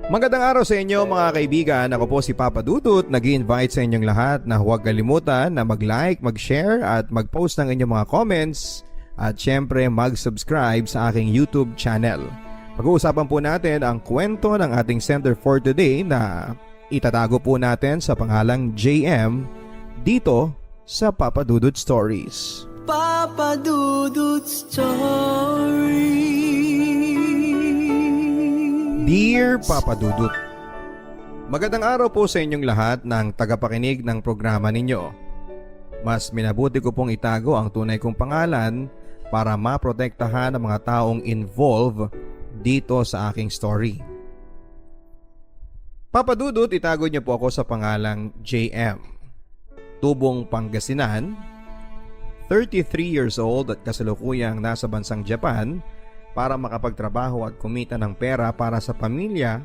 Magandang araw sa inyo mga kaibigan. Ako po si Papa Dudut. Nag-i-invite sa inyong lahat na huwag kalimutan na mag-like, mag-share at mag-post ng inyong mga comments at syempre mag-subscribe sa aking YouTube channel. Pag-uusapan po natin ang kwento ng ating center for today na itatago po natin sa pangalang JM dito sa Papa Dudut Stories. Papa Dudut Stories. Dear Papa Dudut, magandang araw po sa inyong lahat ng tagapakinig ng programa ninyo. Mas minabuti ko pong itago ang tunay kong pangalan para maprotektahan ang mga taong involved dito sa aking story. Papa Dudut, itago niyo po ako sa pangalang JM. Tubong Pangasinan, 33 years old at kasalukuyang nasa bansang Japan para makapagtrabaho at kumita ng pera para sa pamilya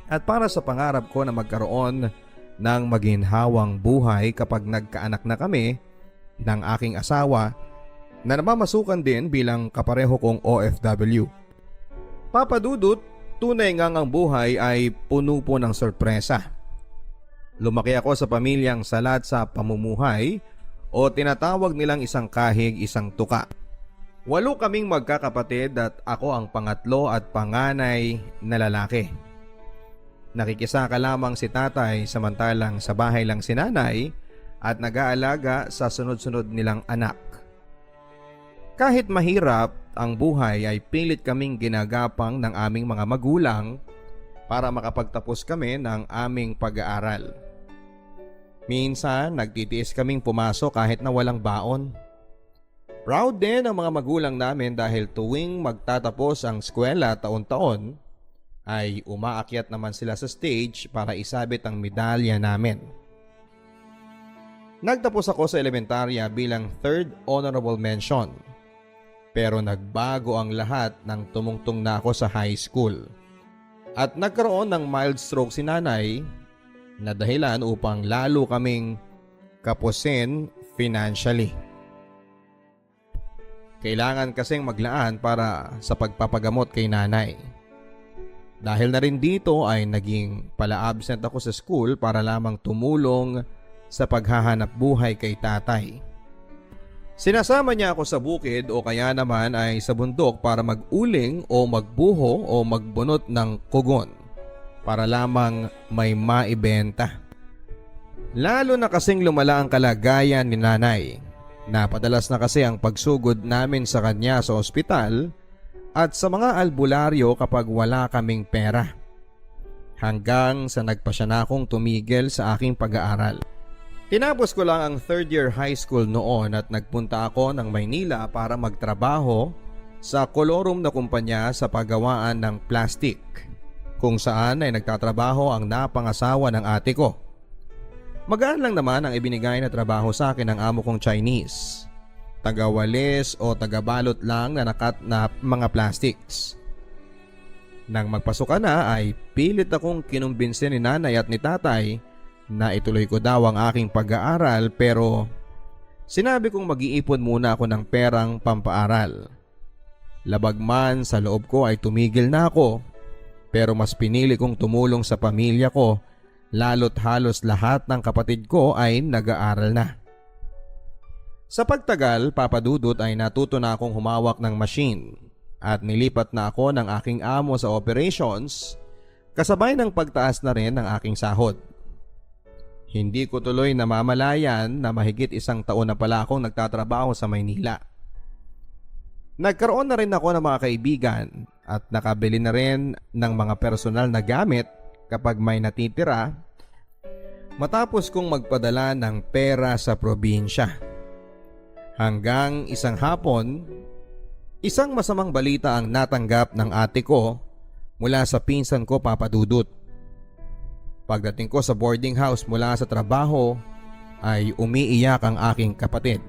at para sa pangarap ko na magkaroon ng maginhawang buhay kapag nagkaanak na kami ng aking asawa na namamasukan din bilang kapareho kong OFW. Papa Dudut, tunay ngang ang buhay ay puno po ng sorpresa. Lumaki ako sa pamilyang salat sa pamumuhay o tinatawag nilang isang kahig, isang tuka. 8 kaming magkakapatid at ako ang pangatlo at panganay na lalaki. Nakikisaka lamang si tatay samantalang sa bahay lang si nanay at nag-aalaga sa sunod-sunod nilang anak. Kahit mahirap ang buhay ay pilit kaming ginagapang ng aming mga magulang para makapagtapos kami ng aming pag-aaral. Minsan nagtitiis kaming pumasok kahit na walang baon. Proud din ang mga magulang namin dahil tuwing magtatapos ang eskwela taon-taon ay umaakyat naman sila sa stage para isabit ang medalya namin. Nagtapos ako sa elementarya bilang 3rd honorable mention pero nagbago ang lahat nang tumungtong na ako sa high school at nagkaroon ng mild stroke si nanay na dahilan upang lalo kaming kapusin financially. Kailangan kasing maglaan para sa pagpapagamot kay nanay. Dahil na rin dito ay naging pala-absent ako sa school para lamang tumulong sa paghahanap buhay kay tatay. Sinasama niya ako sa bukid o kaya naman ay sa bundok para mag-uling o magbuho o magbunot ng kugon para lamang may maibenta. Lalo na kasing lumala ang kalagayan ni nanay. Napadalas na kasi ang pagsugod namin sa kanya sa ospital at sa mga albularyo kapag wala kaming pera. Hanggang sa nagpasya na akong tumigil sa aking pag-aaral. Tinapos ko lang ang 3rd year high school noon at nagpunta ako ng Maynila para magtrabaho sa kolorum na kumpanya sa paggawaan ng plastic, kung saan ay nagtatrabaho ang napangasawa ng ate ko. Magaan lang naman ang ibinigay na trabaho sa akin ng amo kong Chinese. Tagawalis o tagabalot lang na nakat na mga plastics. Nang magpasuka na ay pilit akong kinumbinsin ni nanay at ni tatay na ituloy ko daw ang aking pag-aaral pero sinabi kong mag-iipon muna ako ng perang pampaaral. Labag man sa loob ko ay tumigil na ako pero mas pinili kong tumulong sa pamilya ko. Lalo't halos lahat ng kapatid ko ay nag-aaral na. Sa pagtagal, Papa Dudut, ay natuto na akong humawak ng machine at nilipat na ako ng aking amo sa operations kasabay ng pagtaas na rin ng aking sahod. Hindi ko tuloy namamalayan na mahigit 1 taon na pala akong nagtatrabaho sa Maynila. Nagkaroon na rin ako ng mga kaibigan at nakabili na rin ng mga personal na gamit kapag may natitira matapos kong magpadala ng pera sa probinsya. Hanggang isang hapon, isang masamang balita ang natanggap ng ate ko mula sa pinsan ko, Papa Dudut. Pagdating ko sa boarding house mula sa trabaho ay umiiyak ang aking kapatid.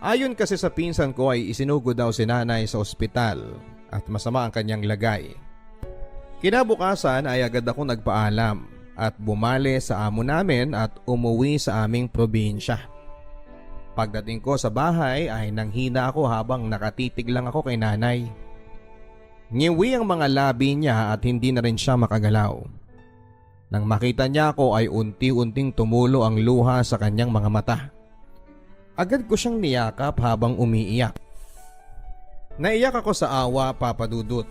Ayon kasi sa pinsan ko ay isinugod daw si nanay sa ospital at masama ang kanyang lagay. Kinabukasan ay agad ako nagpaalam at bumali sa amo namin at umuwi sa aming probinsya. Pagdating ko sa bahay ay nanghina ako habang nakatitig lang ako kay nanay. Ngiwi ang mga labi niya at hindi na rin siya makagalaw. Nang makita niya ako ay unti-unting tumulo ang luha sa kanyang mga mata. Agad ko siyang niyakap habang umiiyak. Naiyak ako sa awa, Papa Dudut.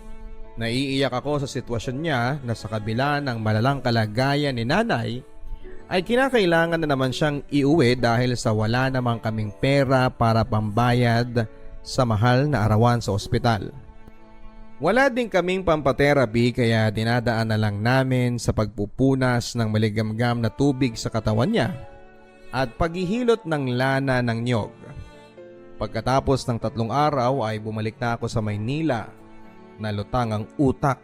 Naiiyak ako sa sitwasyon niya na sa kabila ng malalang kalagayan ni nanay ay kinakailangan na naman siyang iuwi dahil sa wala namang kaming pera para pambayad sa mahal na arawan sa ospital. Wala din kaming pampaterapi kaya dinadaan na lang namin sa pagpupunas ng maligamgam na tubig sa katawan niya at paghihilot ng lana ng niyog. Pagkatapos ng 3 araw ay bumalik na ako sa Maynila na lutang ang utak.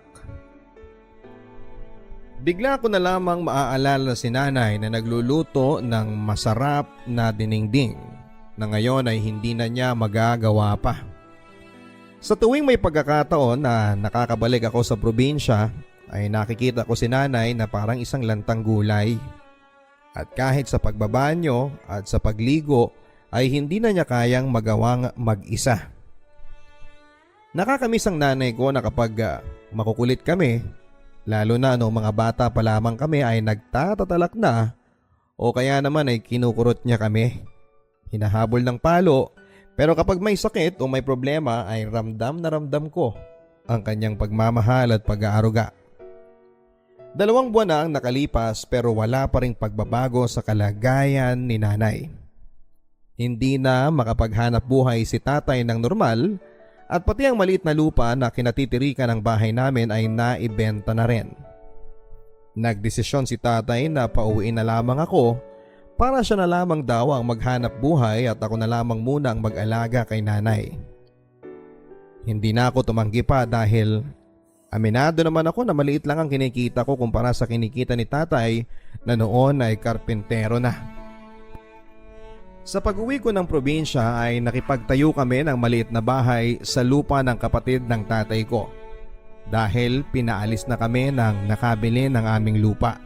Bigla ko na lamang maaalala si nanay na nagluluto ng masarap na dinengding na ngayon ay hindi na niya magagawa pa. Sa tuwing may pagkakataon na nakakabalik ako sa probinsya ay nakikita ko si nanay na parang isang lantang gulay. At kahit sa pagbabanyo at sa pagligo ay hindi na niya kayang magawang mag-isa. Nakakamiss ang nanay ko na kapag makukulit kami, lalo na noong mga bata pa lamang kami ay nagtatatalak na o kaya naman ay kinukurot niya kami. Hinahabol ng palo. Pero kapag may sakit o may problema ay ramdam na ramdam ko ang kanyang pagmamahal at pag-aaruga. 2 buwan na ang nakalipas pero wala pa ring pagbabago sa kalagayan ni nanay. Hindi na makapaghanap buhay si tatay ng normal at pati ang maliit na lupa na kinatitirikan ng bahay namin ay naibenta na rin. Nagdesisyon si tatay na pauwiin na lamang ako para siya na lamang daw ang maghanap buhay at ako na lamang muna ang mag-alaga kay nanay. Hindi na ako tumanggi pa dahil aminado naman ako na maliit lang ang kinikita ko kumpara sa kinikita ni tatay na noon ay karpintero na. Sa pag-uwi ko ng probinsya ay nakipagtayo kami ng maliit na bahay sa lupa ng kapatid ng tatay ko dahil pinaalis na kami ng nakabili ng aming lupa.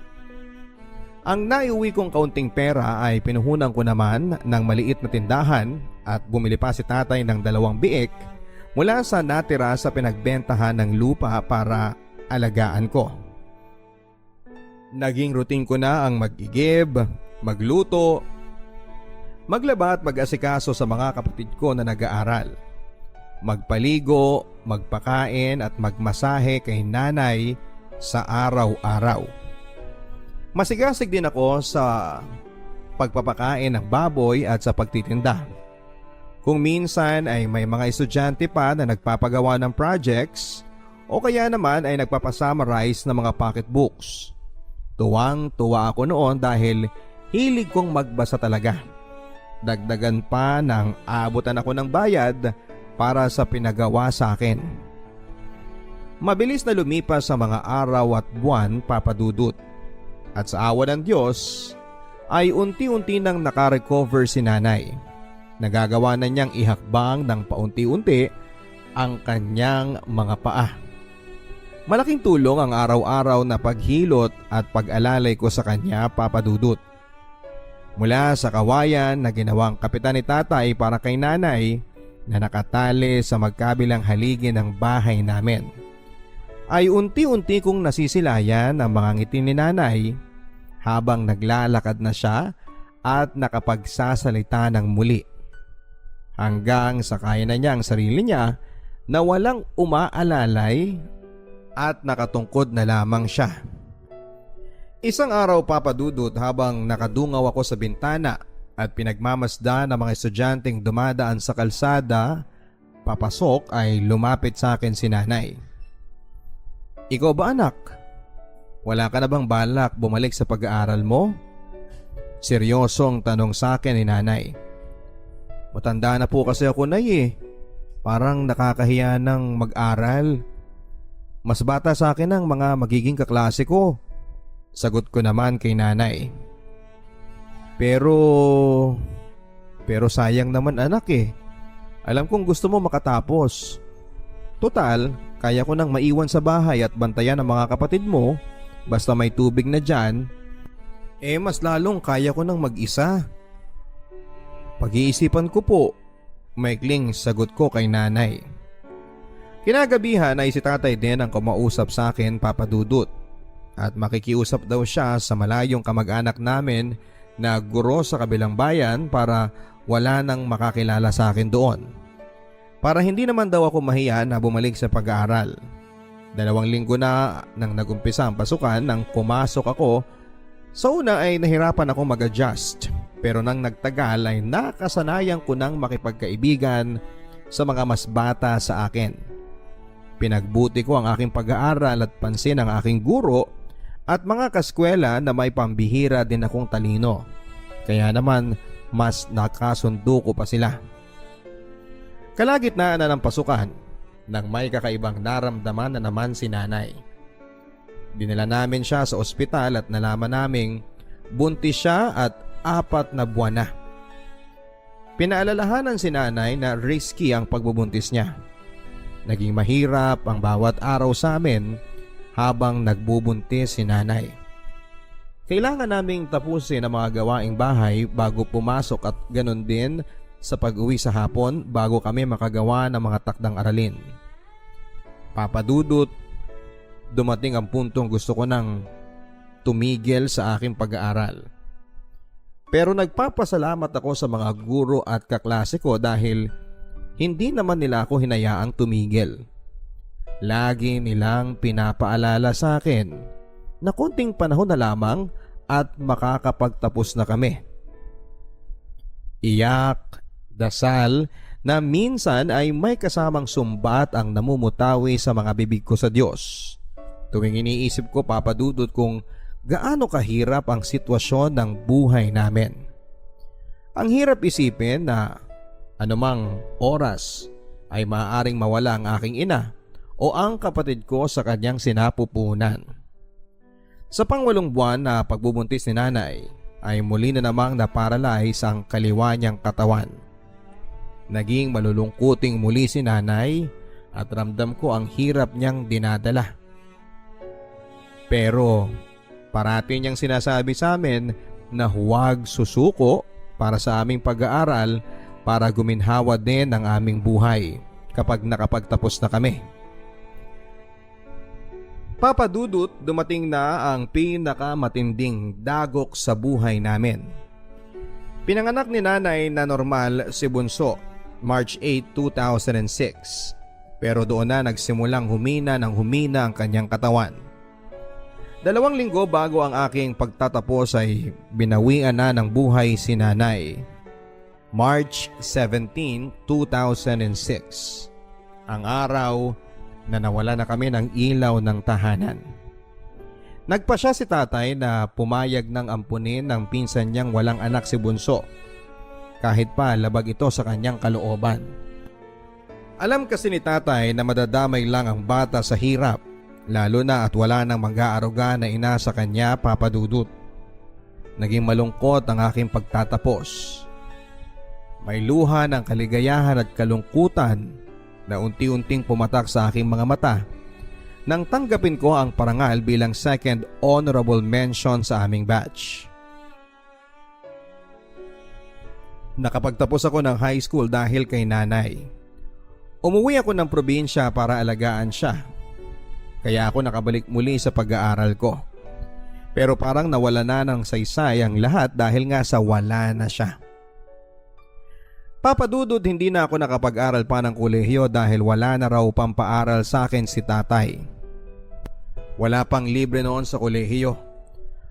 Ang naiuwi kong kaunting pera ay pinuhunan ko naman ng maliit na tindahan at bumili pa si tatay ng 2 biik mula sa natira sa pinagbentahan ng lupa para alagaan ko. Naging routine ko na ang mag-igib, magluto, maglaba at mag-asikaso sa mga kapatid ko na nag-aaral, magpaligo, magpakain at magmasahe kay nanay sa araw-araw. Masigasig din ako sa pagpapakain ng baboy at sa pagtitinda. Kung minsan ay may mga estudyante pa na nagpapagawa ng projects o kaya naman ay nagpapasummarize ng mga pocketbooks. Tuwang-tuwa ako noon dahil hilig kong magbasa talaga. Dagdagan pa ng aabutan ako ng bayad para sa pinagawa sa akin. Mabilis na lumipas sa mga araw at buwan, Papa Dudut. At sa awa ng Diyos ay unti-unti nang nakarecover si nanay. Nagagawa na niyang ihakbang ng paunti-unti ang kanyang mga paa. Malaking tulong ang araw-araw na paghilot at pag-alalay ko sa kanya, Papa Dudut. Mula sa kawayan na ginawang kapitan ni tatay para kay nanay na nakatali sa magkabilang haligi ng bahay namin, ay unti-unti kong nasisilayan ang mga ngiti ni nanay habang naglalakad na siya at nakapagsasalita ng muli. Hanggang sa kaya na niya ang sarili niya na walang umaalalay at nakatungkod na lamang siya. Isang araw, Papa Dudut, habang nakadungaw ako sa bintana at pinagmamasda ng mga estudyanteng dumadaan sa kalsada papasok ay lumapit sa akin si nanay. Ikaw ba anak? Wala ka na bang balak bumalik sa pag-aaral mo? Seryosong tanong sa akin ni nanay. Matanda na po kasi ako, nay eh. Parang nakakahiya ng mag-aral. Mas bata sa akin ang mga magiging kaklase ko. Sagot ko naman kay nanay. Pero sayang naman anak eh. Alam kong gusto mo makatapos. Total, kaya ko nang maiwan sa bahay at bantayan ang mga kapatid mo. Basta may tubig na dyan, mas lalong kaya ko nang mag-isa. Pag-iisipan ko po, maikling sagot ko kay nanay. Kinagabihan ay si tatay din ang kumausap sa akin, Papa Dudut, at makikiusap daw siya sa malayong kamag-anak namin na guro sa kabilang bayan para wala nang makakilala sa akin doon. Para hindi naman daw ako mahiya na bumalik sa pag-aaral. 2 linggo na nang nagumpisa ang pasukan nang pumasok ako. Sa una ay nahirapan ako mag-adjust, pero nang nagtagal ay nakasanayan ko nang makipagkaibigan sa mga mas bata sa akin. Pinagbuti ko ang aking pag-aaral at pansin ang aking guro at mga kaskwela na may pambihira din akong talino. Kaya naman mas nakasundo ko pa sila. Kalagitnaan na ng pasukan nang may kakaibang naramdaman na naman si nanay. Dinala namin siya sa ospital at nalaman naming buntis siya at 4 na buwan na. Pinaalalahanan si nanay na risky ang pagbubuntis niya. Naging mahirap ang bawat araw sa amin habang nagbubuntis si nanay. Kailangan naming tapusin ang mga gawaing bahay bago pumasok at ganon din sa pag-uwi sa hapon bago kami makagawa ng mga takdang aralin. Papa Dudut, dumating ang puntong gusto ko nang tumigil sa aking pag-aaral. Pero nagpapasalamat ako sa mga guro at kaklase ko dahil hindi naman nila ako hinayaang tumigil. Lagi nilang pinapaalala sa akin na konting panahon na lamang at makakapagtapos na kami. Iyak, dasal na minsan ay may kasamang sumbat ang namumutawi sa mga bibig ko sa Diyos. Tuwing iniisip ko, Papa Dudut, kung gaano kahirap ang sitwasyon ng buhay namin. Ang hirap isipin na anumang oras ay maaaring mawala ang aking ina o ang kapatid ko sa kanyang sinapupunan. Sa pang-8 buwan na pagbubuntis ni nanay ay muli na namang naparalyze ang kaliwa niyang katawan. Naging malulungkuting muli si nanay at ramdam ko ang hirap niyang dinadala. Pero parati niyang sinasabi sa amin na huwag susuko para sa aming pag-aaral para guminhawa din ang aming buhay kapag nakapagtapos na kami. Papa Dudut, dumating na ang pinakamatinding dagok sa buhay namin. Pinanganak ni nanay na normal si Bunso, March 8, 2006. Pero doon na nagsimulang humina ang kanyang katawan. 2 linggo bago ang aking pagtatapos ay binawian na ng buhay si nanay. March 17, 2006. Ang araw na nawala na kami ng ilaw ng tahanan. Nagpasya si tatay na pumayag ng ampunin ng pinsan niyang walang anak si Bunso, kahit pa labag ito sa kanyang kalooban. Alam kasi ni tatay na madadamay lang ang bata sa hirap, lalo na at wala nang mag-aaruga na ina sa kanya, Papa Dudut. Naging malungkot ang aking pagtatapos. May luha ng kaligayahan at kalungkutan na unti-unting pumatak sa aking mga mata nang tanggapin ko ang parangal bilang second honorable mention sa aming batch. Nakapagtapos ako ng high school dahil kay nanay. Umuwi ako ng probinsya para alagaan siya. Kaya ako nakabalik muli sa pag-aaral ko. Pero parang nawala na ng saysay ang lahat dahil nga sa wala na siya. Papa Dudut, hindi na ako nakapag-aral pa ng kolehiyo dahil wala na raw pampaaral sa akin si tatay. Wala pang libre noon sa kolehiyo.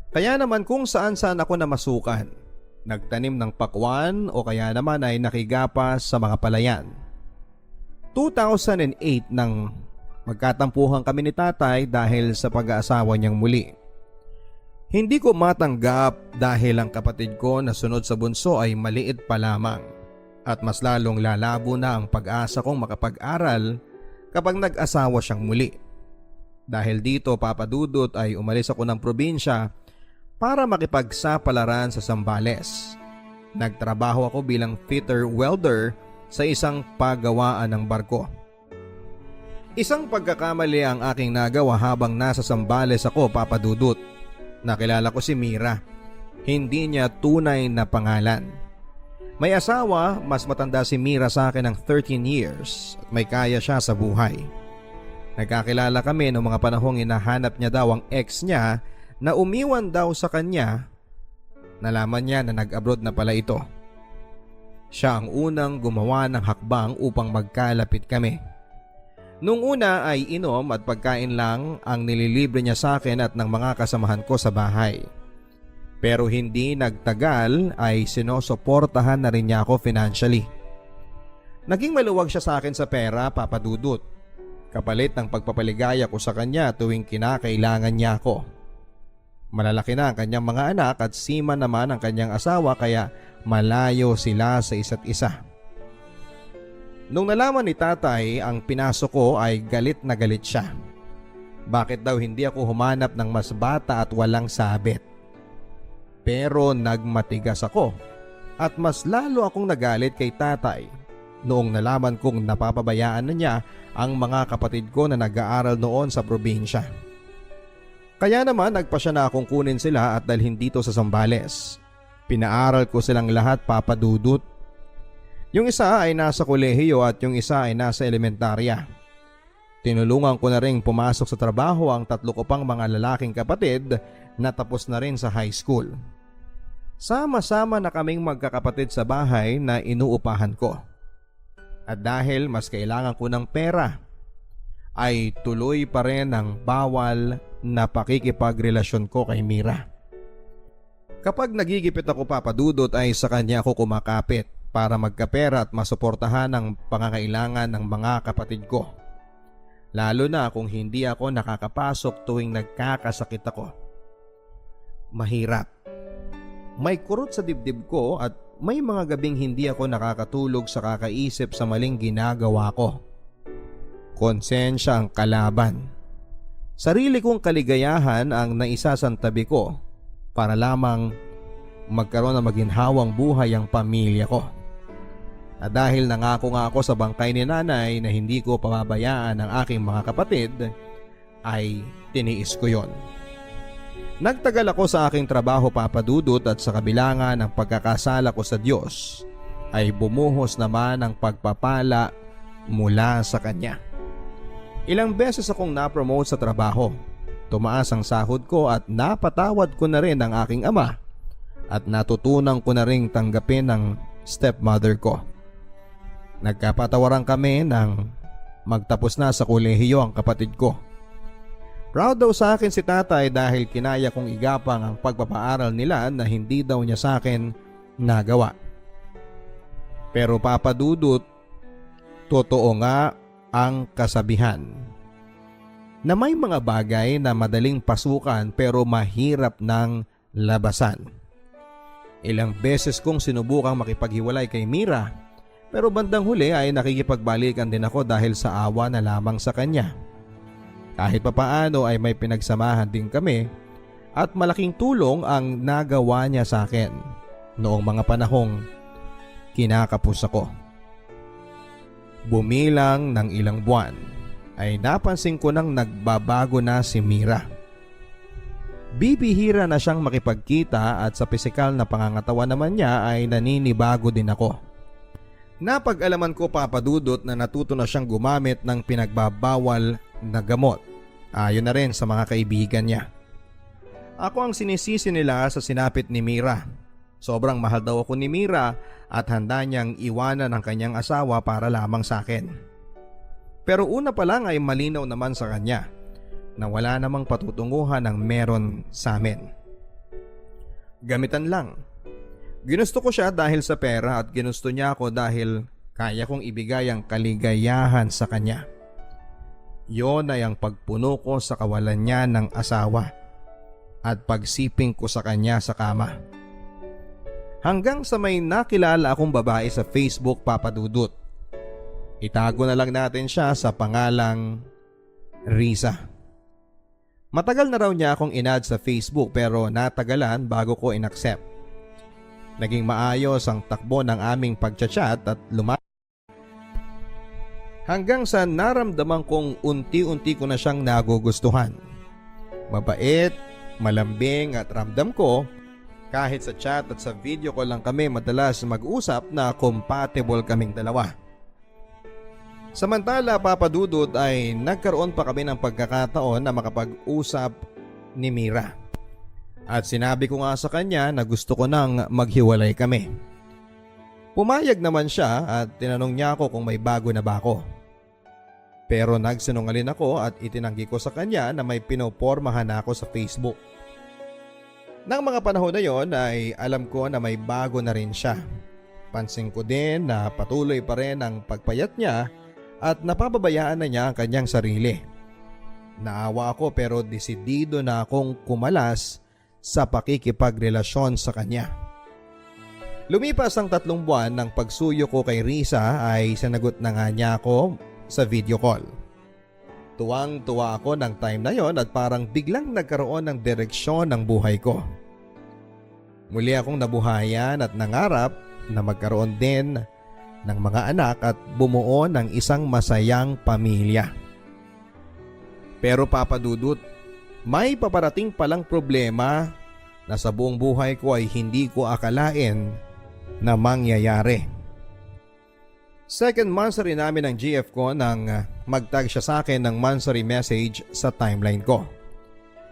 Kaya naman kung saan ako namasukan. Nagtanim ng pakwan o kaya naman ay nakigapas sa mga palayan. 2008 nang magkatampuhan kami ni tatay dahil sa pag-aasawa niyang muli. Hindi ko matanggap dahil ang kapatid ko na sunod sa bunso ay maliit pa lamang at mas lalong lalabo na ang pag-asa kong makapag-aral kapag nag-asawa siyang muli. Dahil dito, Papa Dudut, ay umalis ako ng probinsya para makipagsapalaran sa Zambales. Nagtrabaho ako bilang fitter welder sa isang paggawaan ng barko. Isang pagkakamali ang aking nagawa habang nasa Zambales ako, Papa May asawa, mas matanda si Mira sa akin ng 13 years at may kaya siya sa buhay. Nagkakilala kami noong mga panahong hinahanap niya daw ang ex niya na umiwan daw sa kanya. Nalaman niya na nag-abroad na pala ito. Siya ang unang gumawa ng hakbang upang magkalapit kami. Nung una ay inom at pagkain lang ang nililibre niya sa akin at ng mga kasamahan ko sa bahay. Pero hindi nagtagal ay sinusuportahan na rin niya ako financially. Naging maluwag siya sa akin sa pera, Papa Dudut. Kapalit ng pagpapaligaya ko sa kanya tuwing kinakailangan niya ako. Malalaki na ang kanyang mga anak at sima naman ang kanyang asawa kaya malayo sila sa isa't isa. Nung nalaman ni tatay ang pinasok ko ay galit na galit siya. Bakit daw hindi ako humanap ng mas bata at walang sabit? Pero nagmatigas ako at mas lalo akong nagalit kay tatay noong nalaman kong napapabayaan na niya ang mga kapatid ko na nag-aaral noon sa probinsya. Kaya naman nagpasya na akong kunin sila at dalhin dito sa Zambales. Pinaaral ko silang lahat, Papa Dudut. Yung isa ay nasa kolehiyo at yung isa ay nasa elementarya. Tinulungan ko na rin pumasok sa trabaho ang 3 ko pang mga lalaking kapatid na tapos na rin sa high school. Sama-sama na kaming magkakapatid sa bahay na inuupahan ko. At dahil mas kailangan ko ng pera, ay tuloy pa rin ang bawal na pakikipagrelasyon ko kay Mira. Kapag nagigipit ako, Papa Dudut, ay sa kanya ako kumakapit para magkapera at masuportahan ang pangangailangan ng mga kapatid ko. Lalo na kung hindi ako nakakapasok tuwing nagkakasakit ako. Mahirap. May kurot sa dibdib ko at may mga gabing hindi ako nakakatulog sa kakaisip sa maling ginagawa ko. Konsensya ang kalaban. Sarili kong kaligayahan ang naisasantabi ko para lamang magkaroon ng maginhawang buhay ang pamilya ko. At dahil nangako nga ako sa bangkay ni nanay na hindi ko pababayaan ang aking mga kapatid, ay tiniis ko yon. Nagtagal ako sa aking trabaho, Papa Dudut, at sa kabilangan ng pagkakasala ko sa Diyos ay bumuhos naman ang pagpapala mula sa Kanya. Ilang beses akong na-promote sa trabaho. Tumaas ang sahod ko at napatawad ko na rin ang aking ama at natutunan ko na rin tanggapin ang stepmother ko. Nagkapatawaran kami nang magtapos na sa kolehiyo ang kapatid ko. Proud daw sa akin si tatay dahil kinaya kong igapang ang pagpapaaral nila na hindi daw niya sa akin nagawa. Pero Papa Dudut, totoo nga ang kasabihan na may mga bagay na madaling pasukan pero mahirap ng labasan. Ilang beses kong sinubukang makipaghiwalay kay Mira pero bandang huli ay nakikipagbalikan din ako dahil sa awa na lamang sa kanya. Kahit papaano ay may pinagsamahan din kami at malaking tulong ang nagawa niya sa akin noong mga panahong kinakapos ako. Bumilang ng ilang buwan ay napansin ko nang nagbabago na si Mira. Bibihira na siyang makipagkita at sa pisikal na pangangatawan naman niya ay naninibago din ako. Napag-alaman ko, Papa Dudut, na natuto na siyang gumamit ng pinagbabawal na gamot. Ayon na rin sa mga kaibigan niya. Ako ang sinisisi nila sa sinapit ni Mira. Sobrang mahal daw ako ni Mira at handa niyang iwanan ang kanyang asawa para lamang sa akin. Pero una pa lang ay malinaw naman sa kanya na wala namang patutunguhan ang meron sa amin. Gamitan lang. Ginusto ko siya dahil sa pera at ginusto niya ako dahil kaya kong ibigay ang kaligayahan sa kanya. Yon ay ang pagpuno ko sa kawalan niya ng asawa at pagsiping ko sa kanya sa kama. Hanggang sa may nakilala akong babae sa Facebook, Papa Dudut. Itago na lang natin siya sa pangalang Riza. Matagal na raw niya akong inad sa Facebook pero natagalan bago ko inaccept. Naging maayos ang takbo ng aming pagchat-chat at hanggang sa naramdaman kong unti-unti ko na siyang nagugustuhan. Mabait, malambing at ramdam ko Kahit sa chat at sa video call lang kami madalas mag-usap na compatible kaming dalawa. Samantala Papa Dudut ay nagkaroon pa kami ng pagkakataon na makapag-usap ni Mira. At sinabi ko nga sa kanya na gusto ko nang maghiwalay kami. Pumayag naman siya at tinanong niya ako kung may bago na ba ako. Pero nagsinungaling ako at itinanggi ko sa kanya na may pinopormahan ako sa Facebook. Nang mga panahon na yon ay alam ko na may bago na rin siya. Pansin ko din na patuloy pa rin ang pagpayat niya at napapabayaan na niya ang kanyang sarili. Naawa ako pero desidido na akong kumalas sa pakikipagrelasyon sa kanya. Lumipas ang 3 buwan ng pagsuyo ko kay Risa ay sinagot na nga niya ako sa video call. Tuwang-tuwa ako ng time na yon at parang biglang nagkaroon ng direksyon ng buhay ko. Muli akong nabuhayan at nangarap na magkaroon din ng mga anak at bumuo ng isang masayang pamilya. Pero Papa Dudut, may paparating palang problema na sa buong buhay ko ay hindi ko akalain na mangyayari. Second monthsary namin ng GF ko nang magtag siya sa akin ng monthsary message sa timeline ko.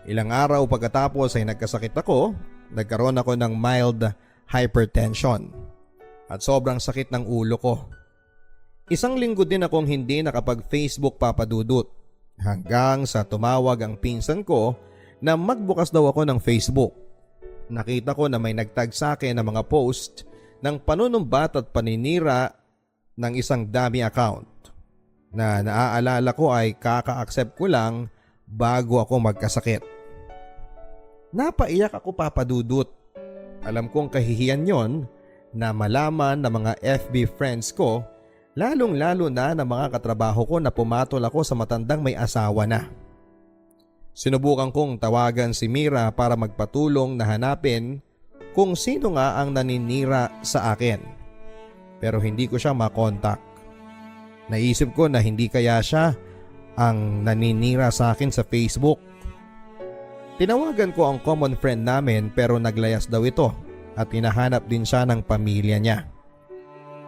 Ilang araw pagkatapos ay nagkasakit ako. Nagkaroon ako ng mild hypertension at sobrang sakit ng ulo ko. Isang linggo din akong hindi nakapag-Facebook Papa Dudut hanggang sa tumawag ang pinsan ko na magbukas daw ako ng Facebook. Nakita ko na may nagtag sa akin ng mga post ng panunumbat at paninira ng isang dummy account na naaalala ko ay kaka-accept ko lang bago ako magkasakit. Napaiyak ako Papa Dudut. Alam kong kahihiyan yon na malaman ng mga FB friends ko, lalong-lalo na ng mga katrabaho ko na pumatol ako sa matandang may asawa na. Sinubukan kong tawagan si Mira para magpatulong na hanapin kung sino nga ang naninira sa akin. Pero hindi ko siya makontak. Naisip ko na hindi kaya siya ang naninira sa akin sa Facebook. Tinawagan ko ang common friend namin pero naglayas daw ito at hinahanap din siya ng pamilya niya.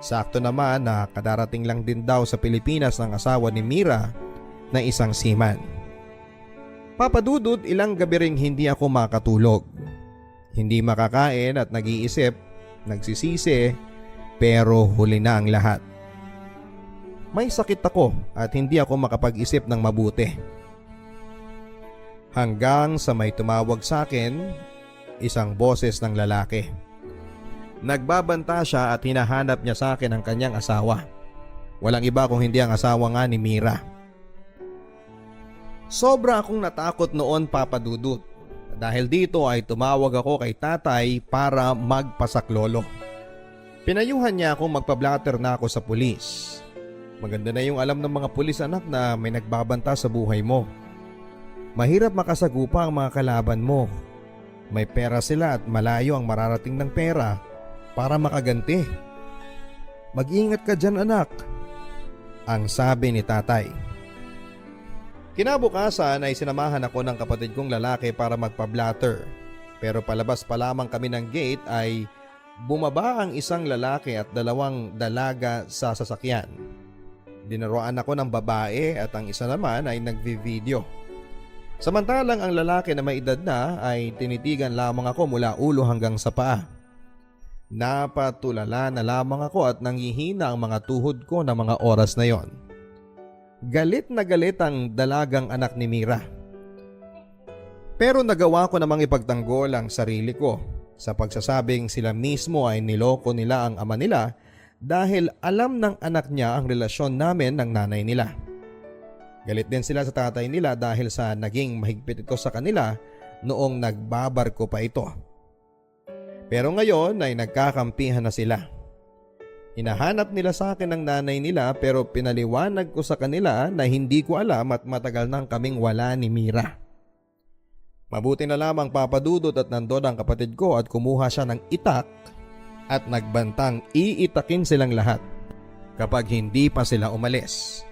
Sakto naman na kadarating lang din daw sa Pilipinas ng asawa ni Mira na isang seaman. Papa Dudut, ilang gabi ring hindi ako makatulog. Hindi makakain at nag-iisip, nagsisisi, pero huli na ang lahat. May sakit ako at hindi ako makapag-isip ng mabuti. Hanggang sa may tumawag sa akin, isang boses ng lalaki. Nagbabanta siya at hinahanap niya sa akin ang kanyang asawa. Walang iba kung hindi ang asawa nga ni Mira. Sobra akong natakot noon Papa Dudut. Dahil dito ay tumawag ako kay tatay para magpasaklolo. Pinayuhan niya akong magpa-blatter na ako sa pulis. Maganda na yung alam ng mga pulis anak na may nagbabanta sa buhay mo. Mahirap makasagupa ang mga kalaban mo. May pera sila at malayo ang mararating ng pera para makaganti. Mag-ingat ka dyan anak, ang sabi ni tatay. Kinabukasan ay sinamahan ako ng kapatid kong lalaki para magpa-blatter. Pero palabas pa lamang kami ng gate ay bumaba ang isang lalaki at 2 dalaga sa sasakyan. Dinaruan ako ng babae at ang isa naman ay nagvi-video. Samantalang ang lalaki na may edad na ay tinitigan lamang ako mula ulo hanggang sa paa. Napatulala na lamang ako at nanghihina ang mga tuhod ko na mga oras na yon. Galit na galit ang dalagang anak ni Mira. Pero nagawa ko namang ipagtanggol ang sarili ko sa pagsasabing sila mismo ay niloko nila ang ama nila dahil alam ng anak niya ang relasyon namin ng nanay nila. Galit din sila sa tatay nila dahil sa naging mahigpit ito sa kanila noong nagbabarko pa ito. Pero ngayon ay nagkakampihan na sila. Hinahanap nila sa akin ang nanay nila pero pinaliwanag ko sa kanila na hindi ko alam at matagal nang kaming wala ni Mira. Mabuti na lamang Papa Dudut at nandun ang kapatid ko at kumuha siya ng itak at nagbantang iitakin silang lahat kapag hindi pa sila umalis.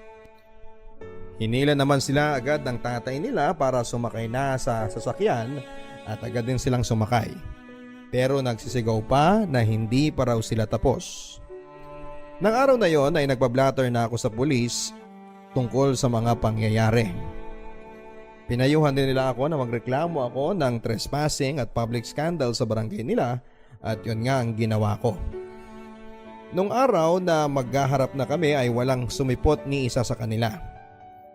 Hinila naman sila agad ng tatay nila para sumakay na sa sasakyan at agad din silang sumakay. Pero nagsisigaw pa na hindi pa raw sila tapos. Nang araw na yon ay nagpa-blatter na ako sa pulis tungkol sa mga pangyayari. Pinayuhan din nila ako na magreklamo ako ng trespassing at public scandal sa barangay nila at yun nga ang ginawa ko. Nung araw na maghaharap na kami ay walang sumipot ni isa sa kanila.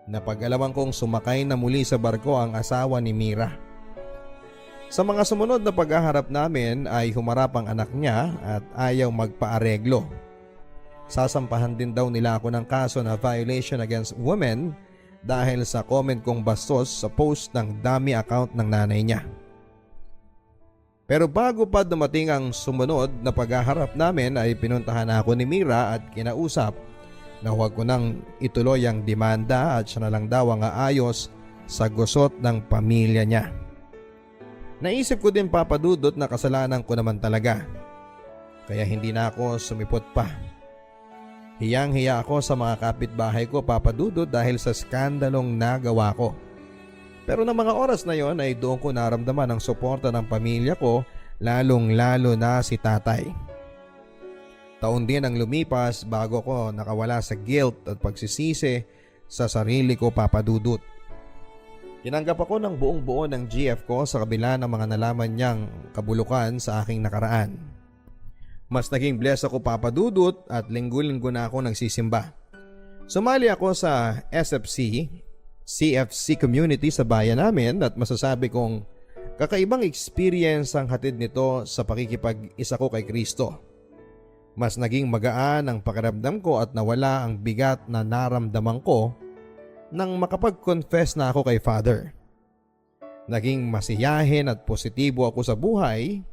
Napag-alaman kong sumakay na muli sa barko ang asawa ni Mira. Sa mga sumunod na paghaharap namin ay humarap ang anak niya at ayaw magpaareglo. Sasampahan din daw nila ako ng kaso na violation against women dahil sa comment kong bastos sa post ng dummy account ng nanay niya. Pero bago pa dumating ang sumunod na paghaharap namin ay pinuntahan ako ni Mira at kinausap na huwag ko nang ituloy ang demanda at siya na lang daw ang aayos sa gusot ng pamilya niya. Naisip ko din papadudot na kasalanan ko naman talaga. Kaya hindi na ako sumipot pa. Hiyang-hiya ako sa mga kapitbahay ko papadudot dahil sa skandalong nagawa ko. Pero ng mga oras na yon ay doon ko naramdaman ang suporta ng pamilya ko, lalong-lalo na si tatay. Taon din ang lumipas bago ko nakawala sa guilt at pagsisisi sa sarili ko papadudot. Tinanggap ako ng buong buo ng GF ko sa kabila ng mga nalaman niyang kabulukan sa aking nakaraan. Mas naging blessed ako papadudot at linggo-linggo na ako nagsisimba. Sumali ako sa SFC, CFC community sa bayan namin at masasabi kong kakaibang experience ang hatid nito sa pakikipag-isa ko kay Kristo. Mas naging magaan ang pakiramdam ko at nawala ang bigat na naramdaman ko nang makapag-confess na ako kay Father. Naging masiyahin at positibo ako sa buhay.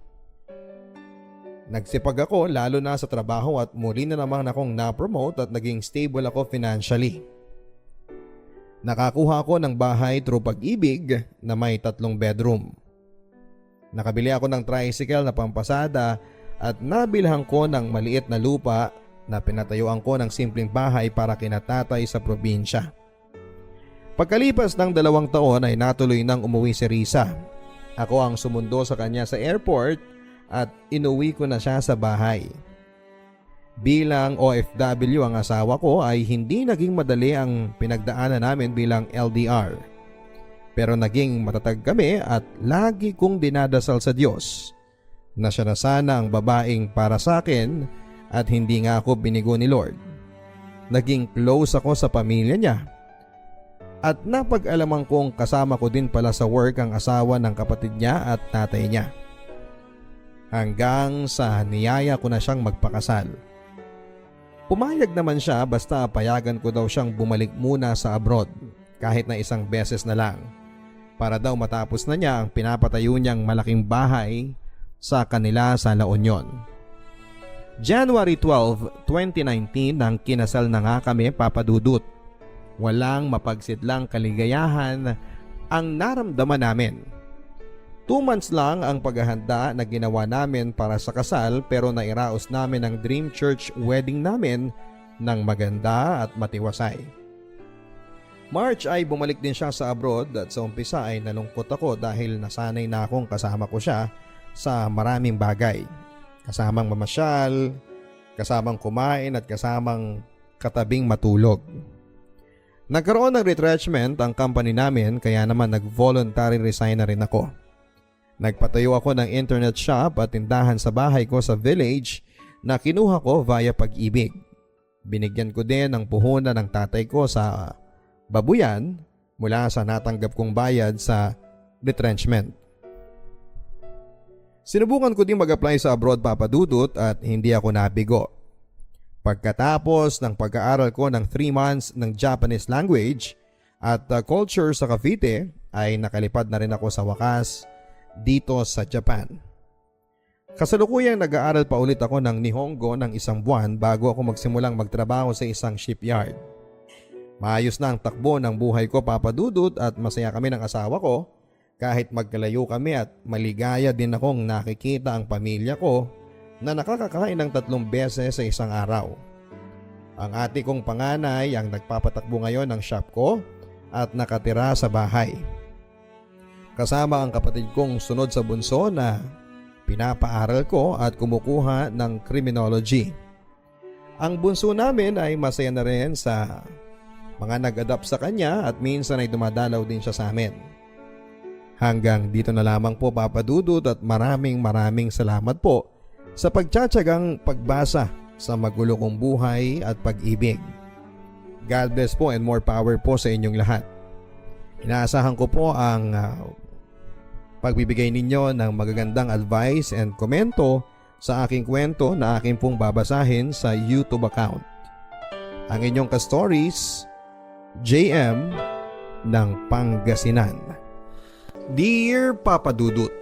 Nagsipag ako lalo na sa trabaho at muli na naman akong na-promote at naging stable ako financially. Nakakuha ako ng bahay through Pag-ibig na may 3 bedroom. Nakabili ako ng tricycle na pampasada at nabilhan ko ng maliit na lupa na pinatayuan ko ng simpleng bahay para kina tatay sa probinsya. Pagkalipas ng 2 taon ay natuloy nang umuwi si Risa. Ako ang sumundo sa kanya sa airport at inuwi ko na siya sa bahay. Bilang OFW ang asawa ko ay hindi naging madali ang pinagdaanan namin bilang LDR. Pero naging matatag kami at lagi kong dinadasal sa Diyos na siya na sana ang babaeng para sa akin at hindi nga ako binigo ni Lord. Naging close ako sa pamilya niya. At napag-alaman kong kasama ko din pala sa work ang asawa ng kapatid niya at tatay niya. Hanggang sa niyaya ko na siyang magpakasal. Pumayag naman siya basta payagan ko daw siyang bumalik muna sa abroad kahit na 1 beses na lang para daw matapos na niya ang pinapatayo niyang malaking bahay sa kanila sa La Union. January 12, 2019 nang kinasal na nga kami papadudot. Walang mapagsidlang kaligayahan ang naramdaman namin. 2 months lang ang paghahanda na ginawa namin para sa kasal pero nairaos namin ang dream church wedding namin ng maganda at matiwasay. March ay bumalik din siya sa abroad at sa umpisa ay nalungkot ako dahil nasanay na akong kasama ko siya sa maraming bagay. Kasamang mamasyal, kasamang kumain at kasamang katabing matulog. Nagkaroon ng retrenchment ang company namin kaya naman nag-voluntary resign na rin ako. Nagpatayo ako ng internet shop at tindahan sa bahay ko sa village na kinuha ko via Pag-ibig. Binigyan ko din ng puhunan ng tatay ko sa babuyan mula sa natanggap kong bayad sa retrenchment. Sinubukan ko din mag-apply sa abroad papadudot at hindi ako nabigo. Pagkatapos ng pag-aaral ko ng 3 months ng Japanese language at culture sa Cavite ay nakalipad na rin ako sa wakas dito sa Japan. Kasalukuyang nag-aaral pa ulit ako ng Nihongo ng 1 buwan bago ako magsimulang magtrabaho sa isang shipyard. Maayos na ang takbo ng buhay ko papadudot at masaya kami ng asawa ko kahit magkalayo kami at maligaya din akong nakikita ang pamilya ko na nakakakain ng 3 beses sa isang araw. Ang ate kong panganay ang nagpapatakbo ngayon ng shop ko at nakatira sa bahay. Kasama ang kapatid kong sunod sa bunso na pinapaaral ko at kumukuha ng criminology. Ang bunso namin ay masaya na rin sa mga nag-adapt sa kanya at minsan ay dumadalaw din siya sa amin. Hanggang dito na lamang po, Papa Dudut, at maraming salamat po sa pagtsatsagang pagbasa sa magulo kong buhay at pag-ibig. God bless po and more power po sa inyong lahat. Inaasahan ko po ang pagbibigay ninyo ng magagandang advice and komento sa aking kwento na aking pong babasahin sa YouTube account. Ang inyong ka-stories, JM ng Pangasinan. Dear Papa Dudut,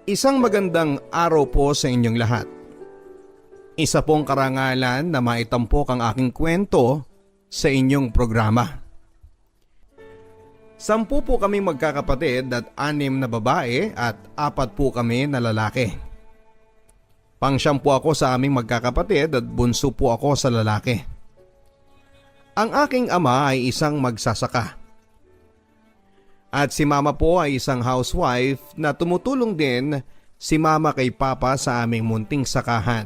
isang magandang araw po sa inyong lahat. Isa pong karangalan na maitampok ang aking kwento sa inyong programa. 10 po kami magkakapatid at 6 na babae at 4 po kami na lalaki. Pang-siyam po ako sa aming magkakapatid at bunso po ako sa lalaki. Ang aking ama ay isang magsasaka. At si mama po ay isang housewife na tumutulong din si mama kay papa sa aming munting sakahan.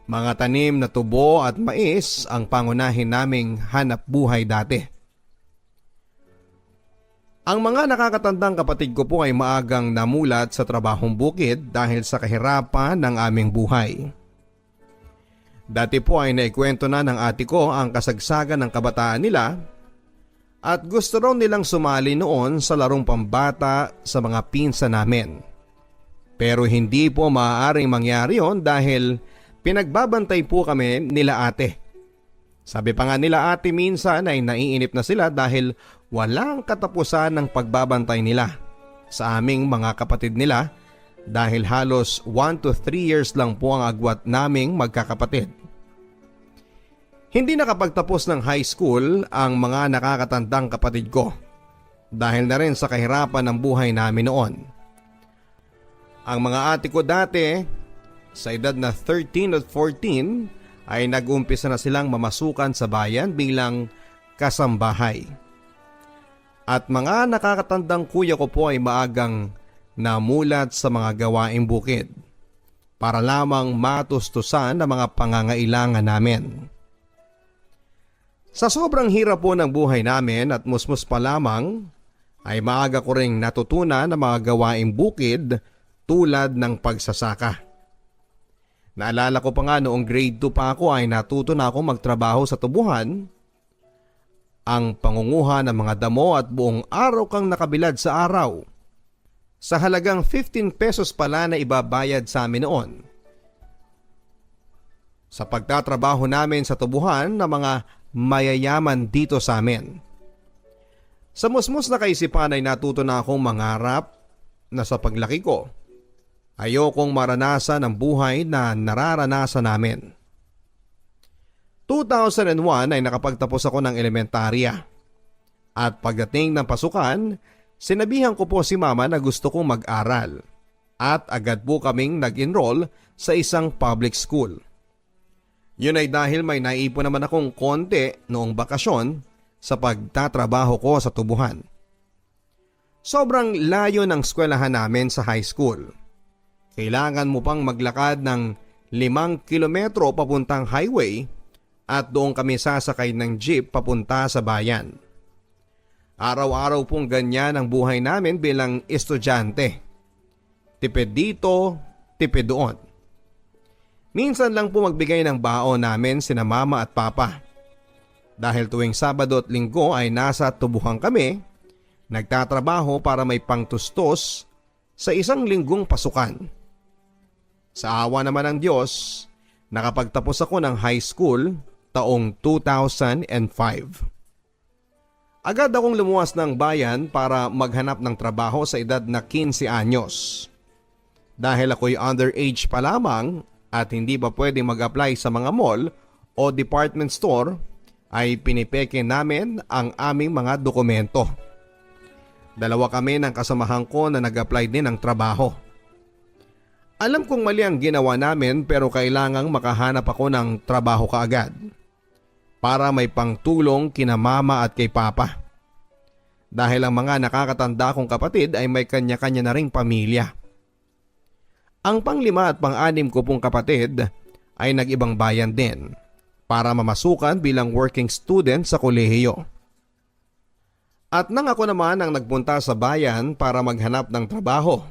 Mga tanim na tubo at mais ang pangunahin naming hanap buhay dati. Ang mga nakakatandang kapatid ko po ay maagang namulat sa trabahong bukid dahil sa kahirapan ng aming buhay. Dati po ay naikwento na ng ate ko ang kasagsagan ng kabataan nila at gusto raw nilang sumali noon sa larong pambata sa mga pinsan namin. Pero hindi po maaaring mangyari yon dahil pinagbabantay po kami nila ate. Sabi pa nga nila ate minsan ay naiinip na sila dahil walang katapusan ng pagbabantay nila sa aming mga kapatid nila dahil halos 1 to 3 years lang po ang agwat naming magkakapatid. Hindi nakapagtapos ng high school ang mga nakakatandang kapatid ko dahil na rin sa kahirapan ng buhay namin noon. Ang mga ate ko dati sa edad na 13 at 14 ay nag-umpisa na silang mamasukan sa bayan bilang kasambahay. At mga nakakatandang kuya ko po ay maagang namulat sa mga gawaing bukid para lamang matustusan ang mga pangangailangan namin. Sa sobrang hirap po ng buhay namin at musmus pa lamang ay maaga ko ring natutunan ang mga gawaing bukid tulad ng pagsasaka. Naalala ko pa nga noong grade 2 pa ako ay natuto na akong magtrabaho sa tubuhan. Ang pangunguha ng mga damo at buong araw kang nakabilad sa araw. Sa halagang 15 pesos pala na ibabayad sa amin noon. Sa pagtatrabaho namin sa tubuhan ng mga mayayaman dito sa amin. Sa musmus na kaisipan ay natuto na akong mangarap na sa paglaki ko, ayokong maranasan ang buhay na nararanasan namin. 2001 ay nakapagtapos ako ng elementarya. At pagdating ng pasukan, sinabihan ko po si mama na gusto kong mag-aral. At agad po kaming nag-enroll sa isang public school. Yun ay dahil may naipon naman akong konti noong bakasyon sa pagtatrabaho ko sa tubuhan. Sobrang layo ng eskwelahan namin sa high school. Kailangan mo pang maglakad ng 5 kilometro papuntang highway at doon kami sasakay ng jeep papunta sa bayan. Araw-araw pong ganyan ang buhay namin bilang estudyante. Tipid dito, tipid doon. Minsan lang po magbigay ng baon namin sina mama at papa. Dahil tuwing Sabado at Linggo ay nasa tubuhan kami, nagtatrabaho para may pangtustos sa isang linggong pasukan. Sa awa naman ng Diyos, nakapagtapos ako ng high school taong 2005. Agad akong lumuwas ng bayan para maghanap ng trabaho sa edad na 15 anyos. Dahil ako'y underage pa lamang at hindi pa pwedeng mag-apply sa mga mall o department store, ay pinipeke namin ang aming mga dokumento. 2 kami ng kasamahan ko na nag-apply din ng trabaho. Alam kong mali ang ginawa namin pero kailangang makahanap ako ng trabaho kaagad para may pangtulong kina mama at kay papa. Dahil ang mga nakakatanda kong kapatid ay may kanya-kanya na ring pamilya. Ang panglima at pang-anim ko pong kapatid ay nag-ibang bayan din para mamasukan bilang working student sa kolehiyo. At nang ako naman ang nagpunta sa bayan para maghanap ng trabaho.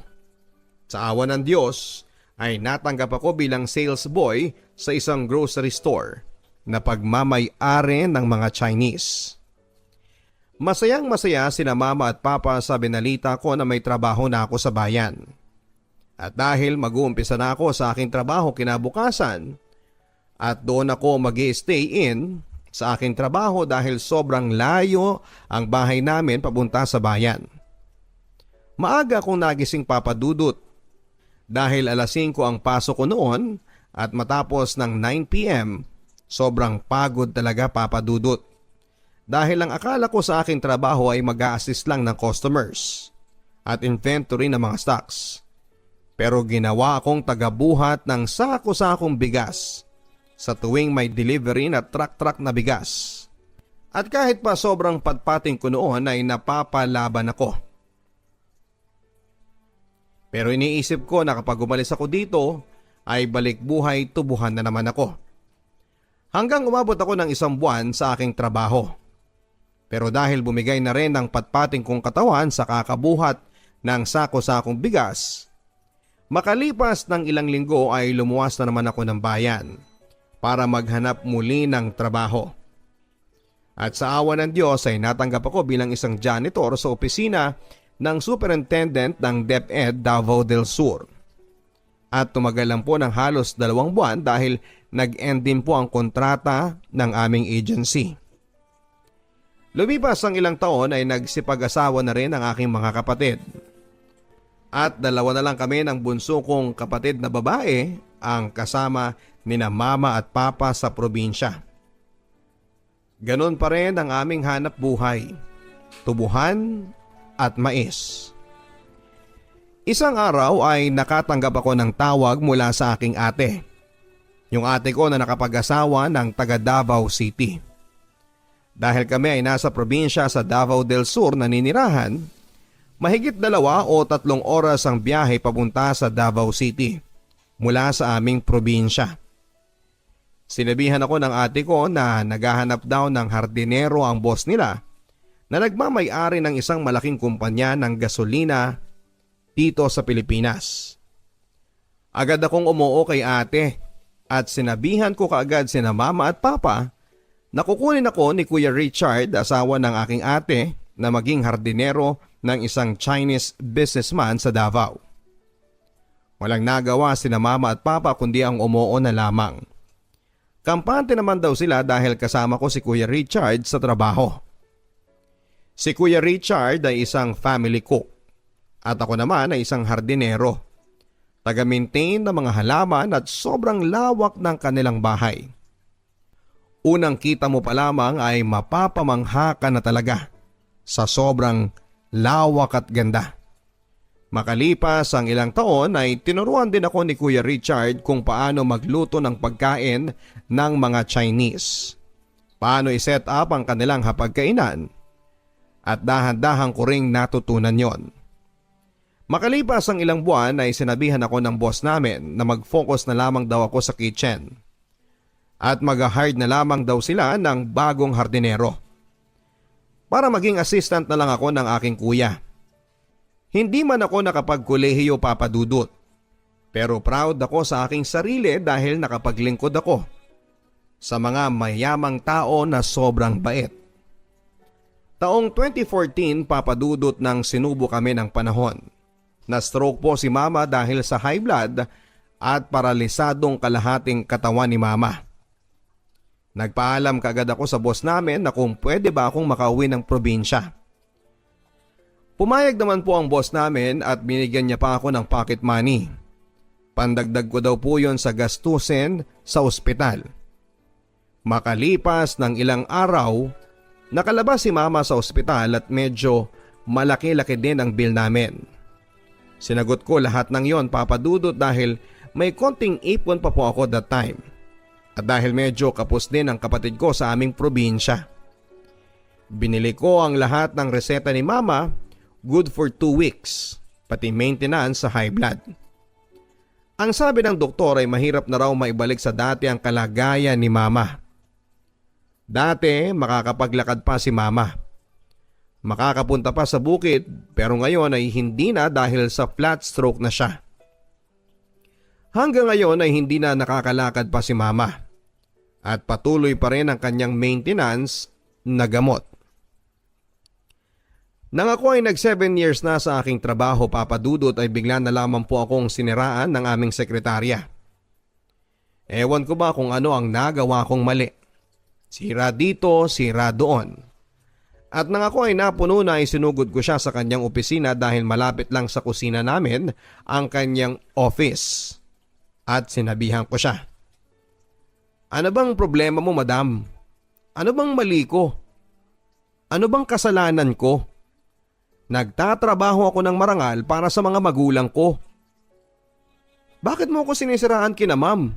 Sa awa ng Diyos ay natanggap ako bilang sales boy sa isang grocery store na pagmamay-ari ng mga Chinese. Masayang masaya sina mama at papa sa binalita ko na may trabaho na ako sa bayan. At dahil mag-uumpisa na ako sa aking trabaho kinabukasan at doon ako mag-stay in sa aking trabaho dahil sobrang layo ang bahay namin papunta sa bayan. Maaga akong nagising papadudot dahil alas 5 ang pasok ko noon at matapos ng 9 p.m. sobrang pagod talaga papadudot. Dahil ang akala ko sa aking trabaho ay mag-a-assist lang ng customers at inventory ng mga stocks. Pero ginawa akong tagabuhat ng sako-sakong bigas sa tuwing may delivery na truck-truck na bigas. At kahit pa sobrang patpating ko noon ay napapalaban ako. Pero iniisip ko na kapag umalis ako dito ay balik buhay tubuhan na naman ako. Hanggang umabot ako ng 1 buwan sa aking trabaho. Pero dahil bumigay na rin ng patpating kong katawan sa kakabuhat ng sako-sakong bigas, makalipas ng ilang linggo ay lumuwas na naman ako ng bayan para maghanap muli ng trabaho. At sa awa ng Diyos ay natanggap ako bilang isang janitor sa opisina ng superintendent ng DepEd Davao del Sur. At tumagal lang po ng halos 2 buwan dahil nag-end din po ang kontrata ng aming agency. Lumipas ang ilang taon ay nagsipag-asawa na rin ang aking mga kapatid. At 2 na lang kami ng bunso kong kapatid na babae ang kasama nina mama at papa sa probinsya. Ganon pa rin ang aming hanap buhay, tubuhan at mais. Isang araw ay nakatanggap ako ng tawag mula sa aking ate. Yung ate ko na nakapag-asawa ng taga Davao City. Dahil kami ay nasa probinsya sa Davao del Sur na ninirahan, mahigit 2 o 3 oras ang biyahe papunta sa Davao City mula sa aming probinsya. Sinabihan ako ng ate ko na naghahanap daw ng hardinero ang boss nila na nagmamay-ari ng isang malaking kumpanya ng gasolina dito sa Pilipinas. Agad akong umuo kay ate at sinabihan ko kaagad sina mama at papa na kukunin ako ni Kuya Richard, asawa ng aking ate, na maging hardinero ng isang Chinese businessman sa Davao. Walang nagawa sina mama at papa kundi ang umuo na lamang. Kampante naman daw sila dahil kasama ko si Kuya Richard sa trabaho. Si Kuya Richard ay isang family cook at ako naman ay isang hardinero. Taga-maintain ng mga halaman at sobrang lawak ng kanilang bahay. Unang kita mo pa lamang ay mapapamangha ka na talaga sa sobrang lawak at ganda. Makalipas ang ilang taon ay tinuruan din ako ni Kuya Richard kung paano magluto ng pagkain ng mga Chinese. Paano i-set up ang kanilang hapagkainan. At dahan-dahan ko ring natutunan yon. Makalipas ang ilang buwan ay sinabihan ako ng boss namin na mag-focus na lamang daw ako sa kitchen. At mag-hire na lamang daw sila ng bagong hardinero. Para maging assistant na lang ako ng aking kuya. Hindi man ako nakapagkolehiyo papadudot. Pero proud ako sa aking sarili dahil nakapaglingkod ako sa mga mayamang tao na sobrang bait. Taong 2014 papadudot nang sinubo kami ng panahon. Na-stroke po si mama dahil sa high blood at paralisadong kalahating katawan ni mama. Nagpaalam kaagad ako sa boss namin na kung pwede ba akong makauwi ng probinsya. Pumayag naman po ang boss namin at binigyan niya pa ako ng pocket money. Pandagdag ko daw po yon sa gastusin sa ospital. Makalipas ng ilang araw, nakalabas si mama sa ospital at medyo malaki-laki din ang bill namin. Sinagot ko lahat ng yon papadudot dahil may konting ipon pa po ako that time. At dahil medyo kapos din ang kapatid ko sa aming probinsya. Binili ko ang lahat ng reseta ni mama, good for 2 weeks, pati maintenance sa high blood. Ang sabi ng doktor ay mahirap na raw maibalik sa dati ang kalagayan ni mama. Dati makakapaglakad pa si mama. Makakapunta pa sa bukid pero ngayon ay hindi na dahil sa flat stroke na siya. Hanggang ngayon ay hindi na nakakalakad pa si mama at patuloy pa rin ang kanyang maintenance na gamot. Nang ako ay nag 7 years na sa aking trabaho, Papa Dudut, ay bigla na lamang po akong siniraan ng aming sekretarya. Ewan ko ba kung ano ang nagawa kong mali. Sira dito, sira doon. At nang ako ay napuno na ay sinugod ko siya sa kanyang opisina dahil malapit lang sa kusina namin ang kanyang office. At sinabihan ko siya. Ano bang problema mo, madam? Ano bang mali ko? Ano bang kasalanan ko? Nagtatrabaho ako ng marangal para sa mga magulang ko. Bakit mo ko sinisiraan kina ma'am?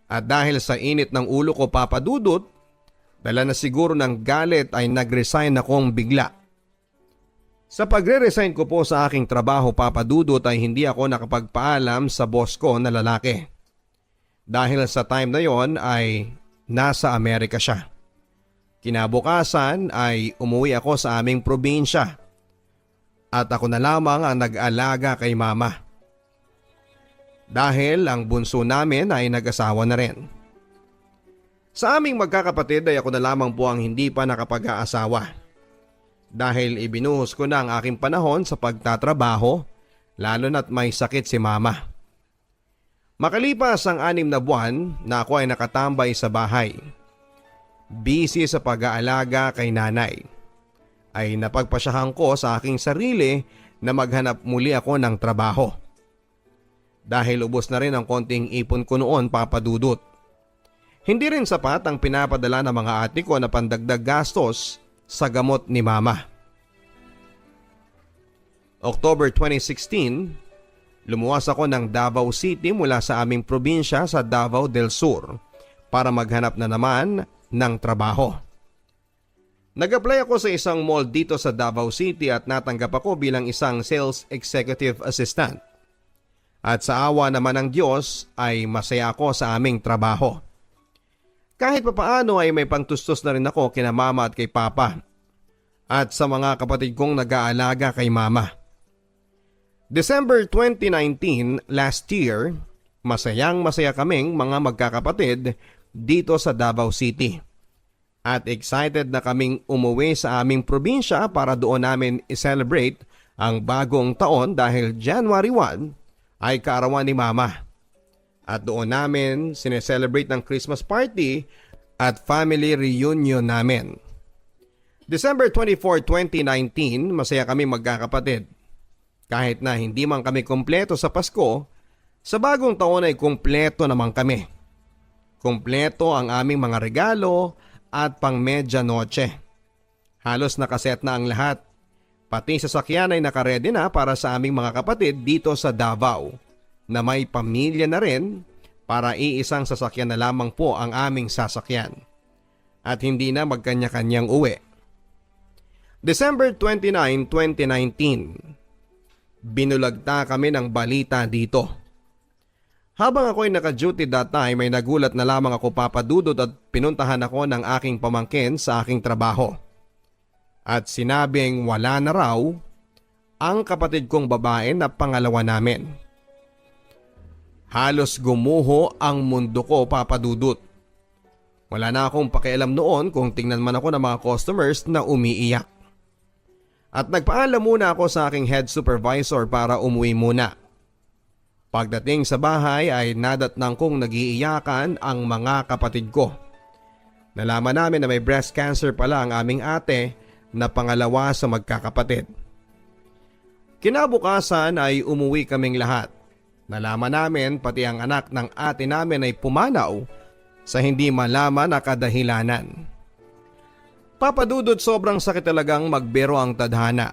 At dahil sa init ng ulo ko, Papa Dudut, dala na siguro ng galit ay nag-resign akong bigla. Sa pagre-resign ko po sa aking trabaho, Papa Dudut, ay hindi ako nakapagpaalam sa boss ko na lalaki. Dahil sa time na yon ay nasa Amerika siya. Kinabukasan ay umuwi ako sa aming probinsya at ako na lamang ang nag-alaga kay mama. Dahil ang bunso namin ay nag-asawa na rin. Sa aming magkakapatid ay ako na lamang po ang hindi pa nakapag-aasawa. Dahil ibinuhos ko na ang aking panahon sa pagtatrabaho, lalo na't may sakit si mama. Makalipas ang 6 na buwan na ako ay nakatambay sa bahay, busy sa pag-aalaga kay nanay, ay napagpasyahan ko sa aking sarili na maghanap muli ako ng trabaho. Dahil ubos na rin ang konting ipon ko noon, Papa Dudut. Hindi rin sapat ang pinapadala ng mga ate ko na pandagdag gastos sa gamot ni mama. October 2016, lumuwas ako ng Davao City mula sa aming probinsya sa Davao del Sur para maghanap na naman ng trabaho. Nag-apply ako sa isang mall dito sa Davao City at natanggap ako bilang isang sales executive assistant. At sa awa naman ng Diyos ay masaya ako sa aming trabaho. Kahit papaano ay may pangtustos na rin ako kina mama at kay papa at sa mga kapatid kong nag-aalaga kay mama. December 2019, last year, masayang masaya kaming mga magkakapatid dito sa Davao City. At excited na kaming umuwi sa aming probinsya para doon namin i-celebrate ang bagong taon dahil January 1 ay kaarawan ni mama. At doon namin sineselebrate ng Christmas party at family reunion namin. December 24, 2019, masaya kami magkakapatid. Kahit na hindi man kami kompleto sa Pasko, sa bagong taon ay kompleto naman kami. Kompleto ang aming mga regalo at pang medyanoche. Halos nakaset na ang lahat. Pati sasakyan ay nakaredy na para sa aming mga kapatid dito sa Davao na may pamilya na rin para iisang sasakyan na lamang po ang aming sasakyan. At hindi na magkanya-kanyang uwi. December 29, 2019. Binulagta kami ng balita dito. Habang ako'y naka-duty that time ay nagulat na lamang ako, Papa Dudut, at pinuntahan ako ng aking pamangkin sa aking trabaho. At sinabing wala na raw ang kapatid kong babae na pangalawa namin. Halos gumuho ang mundo ko, Papa Dudut. Wala na akong pakialam noon kung tingnan man ako ng mga customers na umiiyak. At nagpaalam muna ako sa aking head supervisor para umuwi muna. Pagdating sa bahay ay nadatnang kong nagiiyakan ang mga kapatid ko. Nalaman namin na may breast cancer pala ang aming ate na pangalawa sa magkakapatid. Kinabukasan ay umuwi kaming lahat. Nalaman namin pati ang anak ng ate namin ay pumanaw sa hindi malaman na kadahilanan. Papa Dudut, sobrang sakit talagang magbiro ang tadhana.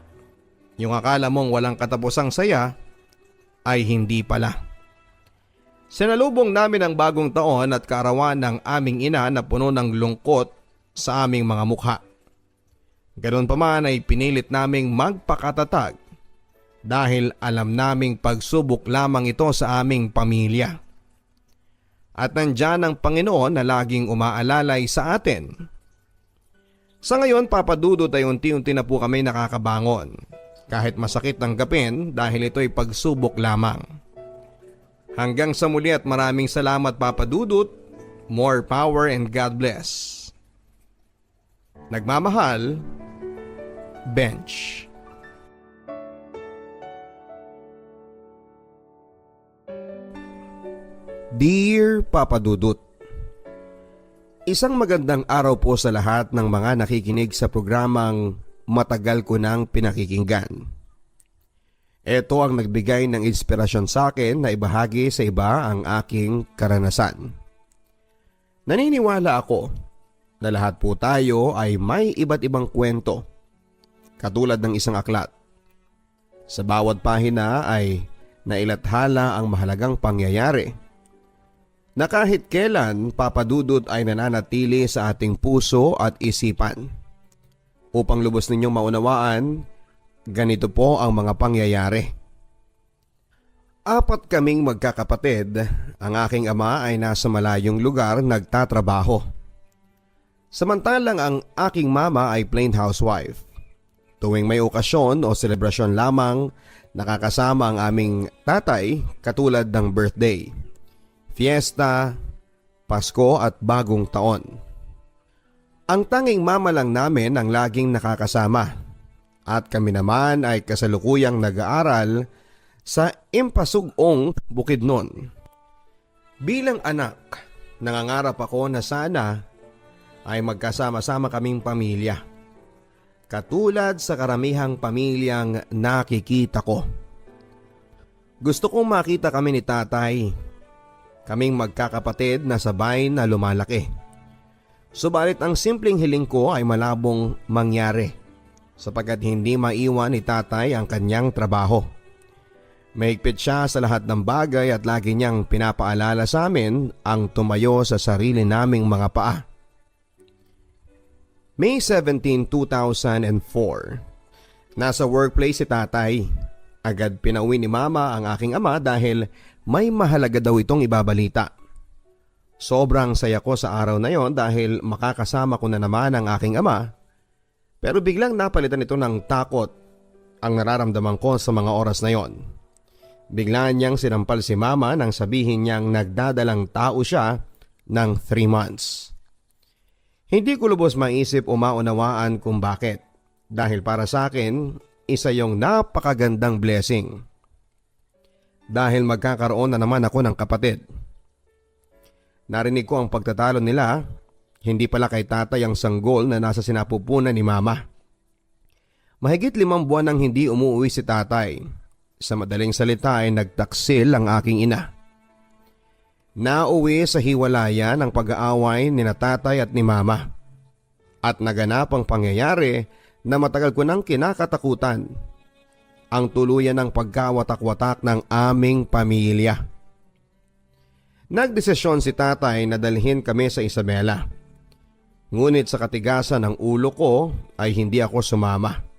Yung akala mong walang katapusang saya ay hindi pala. Sinalubong namin ang bagong taon at kaarawan ng aming ina na puno ng lungkot sa aming mga mukha. Ganoon pa man ay pinilit naming magpakatatag dahil alam naming pagsubok lamang ito sa aming pamilya. At nandyan ang Panginoon na laging umaalalay sa atin. Sa ngayon, Papa Dudut, ay unti-unti na po kami nakakabangon. Kahit masakit tanggapin dahil ito'y pagsubok lamang. Hanggang sa muli at maraming salamat, Papa Dudut. More power and God bless. Nagmamahal, Bench. Dear Papa Dudut, isang magandang araw po sa lahat ng mga nakikinig sa programang matagal ko nang pinakikinggan. Ito ang nagbigay ng inspirasyon sa akin na ibahagi sa iba ang aking karanasan. Naniniwala ako na lahat po tayo ay may iba't ibang kwento, katulad ng isang aklat. Sa bawat pahina ay nailathala ang mahalagang pangyayari na kahit kailan, Papa Dudut, ay nananatili sa ating puso at isipan. Upang lubos ninyong maunawaan, ganito po ang mga pangyayari. 4 kaming magkakapatid. Ang aking ama ay nasa malayong lugar nagtatrabaho. Samantalang ang aking mama ay plain housewife. Tuwing may okasyon o selebrasyon lamang, nakakasama ang aming tatay katulad ng birthday, fiesta, Pasko at bagong taon. Ang tanging mama lang namin ang laging nakakasama at kami naman ay kasalukuyang nag-aaral sa Impasugong, Bukidnon. Bilang anak, nangangarap ako na sana ay magkasama-sama kaming pamilya, katulad sa karamihang pamilyang nakikita ko. Gusto kong makita kami ni tatay, kaming magkakapatid na sabay na lumalaki. Subalit ang simpleng hiling ko ay malabong mangyari sapagkat hindi maiwan ni tatay ang kanyang trabaho. Mahigpit siya sa lahat ng bagay at lagi niyang pinapaalala sa amin ang tumayo sa sarili naming mga paa. May 17, 2004. Nasa workplace si tatay. Agad pinauwi ni mama ang aking ama dahil may mahalaga daw itong ibabalita. Sobrang saya ko sa araw na yon dahil makakasama ko na naman ang aking ama. Pero biglang napalitan ito ng takot ang nararamdaman ko sa mga oras na yon. Bigla niyang sinampal si mama nang sabihin niyang nagdadalang tao siya ng 3 months. Hindi ko lubos maisip o maunawaan kung bakit. Dahil para sa akin, isa yung napakagandang blessing. Dahil magkakaroon na naman ako ng kapatid. Narinig ko ang pagtatalo nila, hindi pala kay tatay ang sanggol na nasa sinapupunan ni mama. Mahigit 5 buwan nang hindi umuwi si tatay. Sa madaling salita ay nagtaksil ang aking ina. Nauwi sa hiwalayan ang pag-aaway ni tatay at ni mama. At naganap ang pangyayari na matagal ko nang kinakatakutan. Ang tuluyan ng pagkawatak-watak ng aming pamilya. Nagdesisyon si tatay na dalhin kami sa Isabela. Ngunit sa katigasan ng ulo ko ay hindi ako sumama.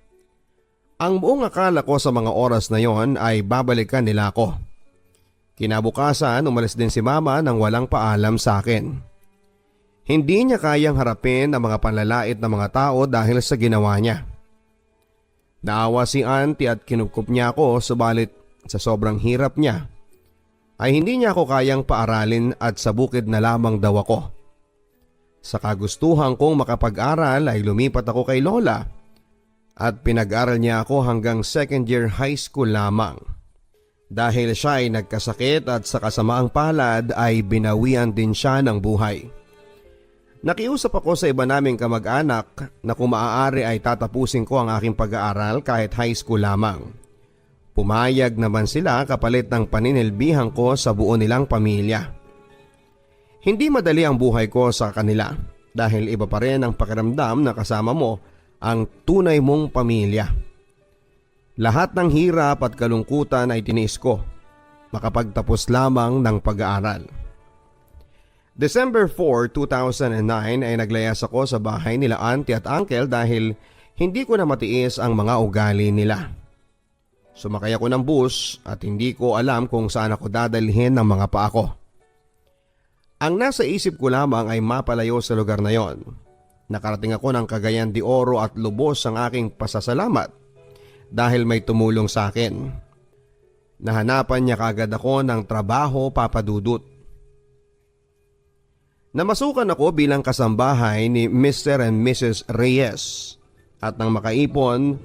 Ang buong akala ko sa mga oras na yon ay babalikan nila ako. Kinabukasan, umalis din si mama nang walang paalam sa akin. Hindi niya kayang harapin ang mga panlalait ng mga tao dahil sa ginawa niya. Naawa si auntie at kinupkup niya ako, subalit sa sobrang hirap niya ay hindi niya ako kayang paaralin at sa bukid na lamang daw ako. Sa kagustuhan kong makapag-aral ay lumipat ako kay lola at pinag-aral niya ako hanggang 2nd year high school lamang. Dahil siya ay nagkasakit at sa kasamaang palad ay binawian din siya ng buhay. Nakiusap ako sa iba naming kamag-anak na kung maaari ay tatapusin ko ang aking pag-aaral kahit high school lamang. Pumayag naman sila kapalit ng paninilbihan ko sa buo nilang pamilya. Hindi madali ang buhay ko sa kanila dahil iba pa rin ang pakiramdam na kasama mo ang tunay mong pamilya. Lahat ng hirap at kalungkutan ay tiniis ko makapagtapos lamang ng pag-aaral. December 4, 2009 ay naglayas ako sa bahay nila auntie at uncle dahil hindi ko na matiis ang mga ugali nila. Sumakay ako ng bus at hindi ko alam kung saan ako dadalhin ng mga paa ko. Ang nasa isip ko lamang ay mapalayo sa lugar na yon. Nakarating ako ng Cagayan de Oro at lubos ang aking pasasalamat dahil may tumulong sa akin. Nahanapan niya kagad ako ng trabaho, Papa Dudut. Namasukan ako bilang kasambahay ni Mr. and Mrs. Reyes at nang makaipon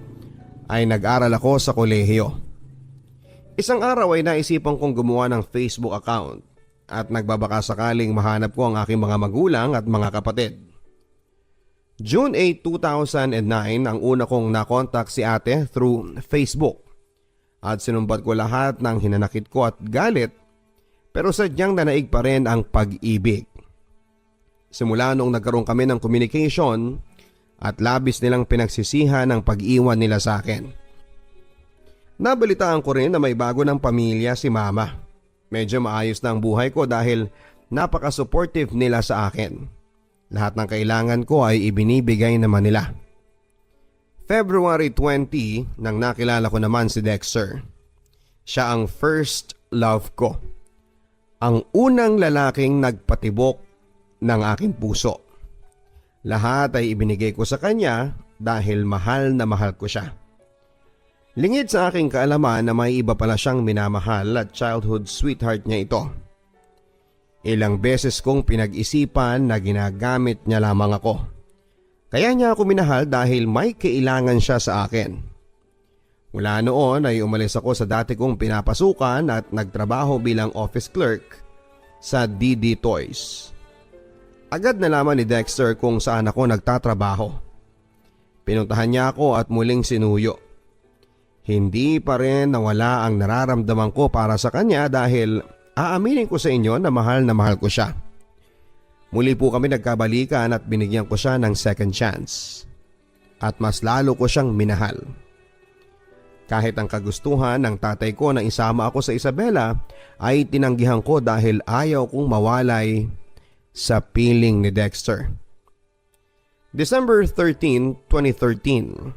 ay nag-aral ako sa kolehiyo. Isang araw ay naisipan kong gumawa ng Facebook account at nagbabaka sakaling mahanap ko ang aking mga magulang at mga kapatid. June 8, 2009 ang una kong nakontak si ate through Facebook at sinumbat ko lahat ng hinanakit ko at galit pero sadyang nanaig pa rin ang pag-ibig. Simula nung nagkaroon kami ng communication at labis nilang pinagsisihan ang pag-iwan nila sa akin. Nabalitaan ko rin na may bago ng pamilya si mama. Medyo maayos na ang buhay ko dahil napaka-supportive nila sa akin. Lahat ng kailangan ko ay ibinibigay naman nila. February 20 nang nakilala ko naman si Dexter. Siya ang first love ko. Ang unang lalaking nagpatibok ng aking puso. Lahat ay ibinigay ko sa kanya dahil mahal na mahal ko siya. Lingid sa aking kaalaman na may iba pala siyang minamahal at childhood sweetheart niya ito. Ilang beses kong pinag-isipan na ginagamit niya lamang ako. Kaya niya ako minahal dahil may kailangan siya sa akin. Mula noon ay umalis ako sa dati kong pinapasukan at nagtrabaho bilang office clerk sa DD Toys. Agad nalaman ni Dexter kung saan ako nagtatrabaho. Pinuntahan niya ako at muling sinuyo. Hindi pa rin nawala ang nararamdaman ko para sa kanya dahil aaminin ko sa inyo na mahal ko siya. Muli po kami nagkabalikan at binigyan ko siya ng second chance. At mas lalo ko siyang minahal. Kahit ang kagustuhan ng tatay ko na isama ako sa Isabela ay tinanggihan ko dahil ayaw kong mawalay sa piling ni Dexter. December 13, 2013,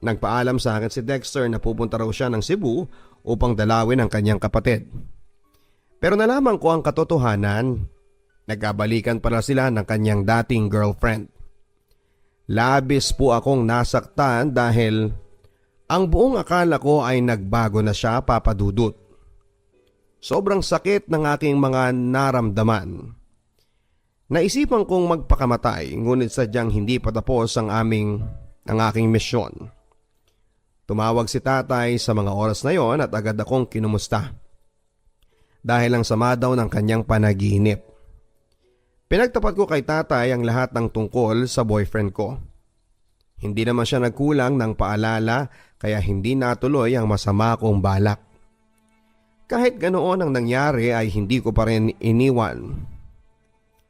nagpaalam sa akin si Dexter na pupunta raw siya ng Cebu upang dalawin ang kanyang kapatid. Pero nalaman ko ang katotohanan, nagkabalikan pala sila ng kanyang dating girlfriend. Labis po akong nasaktan dahil ang buong akala ko ay nagbago na siya, Papa Dudut. Sobrang sakit ng aking mga naramdaman. Naisipan kong magpakamatay ngunit sadyang hindi pa tapos ang aking misyon. Tumawag si tatay sa mga oras na yon at agad akong kinumusta. Dahil ang sama daw ng kanyang panaginip. Pinagtapat ko kay tatay ang lahat ng tungkol sa boyfriend ko. Hindi naman siya nagkulang ng paalala kaya hindi natuloy ang masama kong balak. Kahit ganoon ang nangyari ay hindi ko pa rin iniwan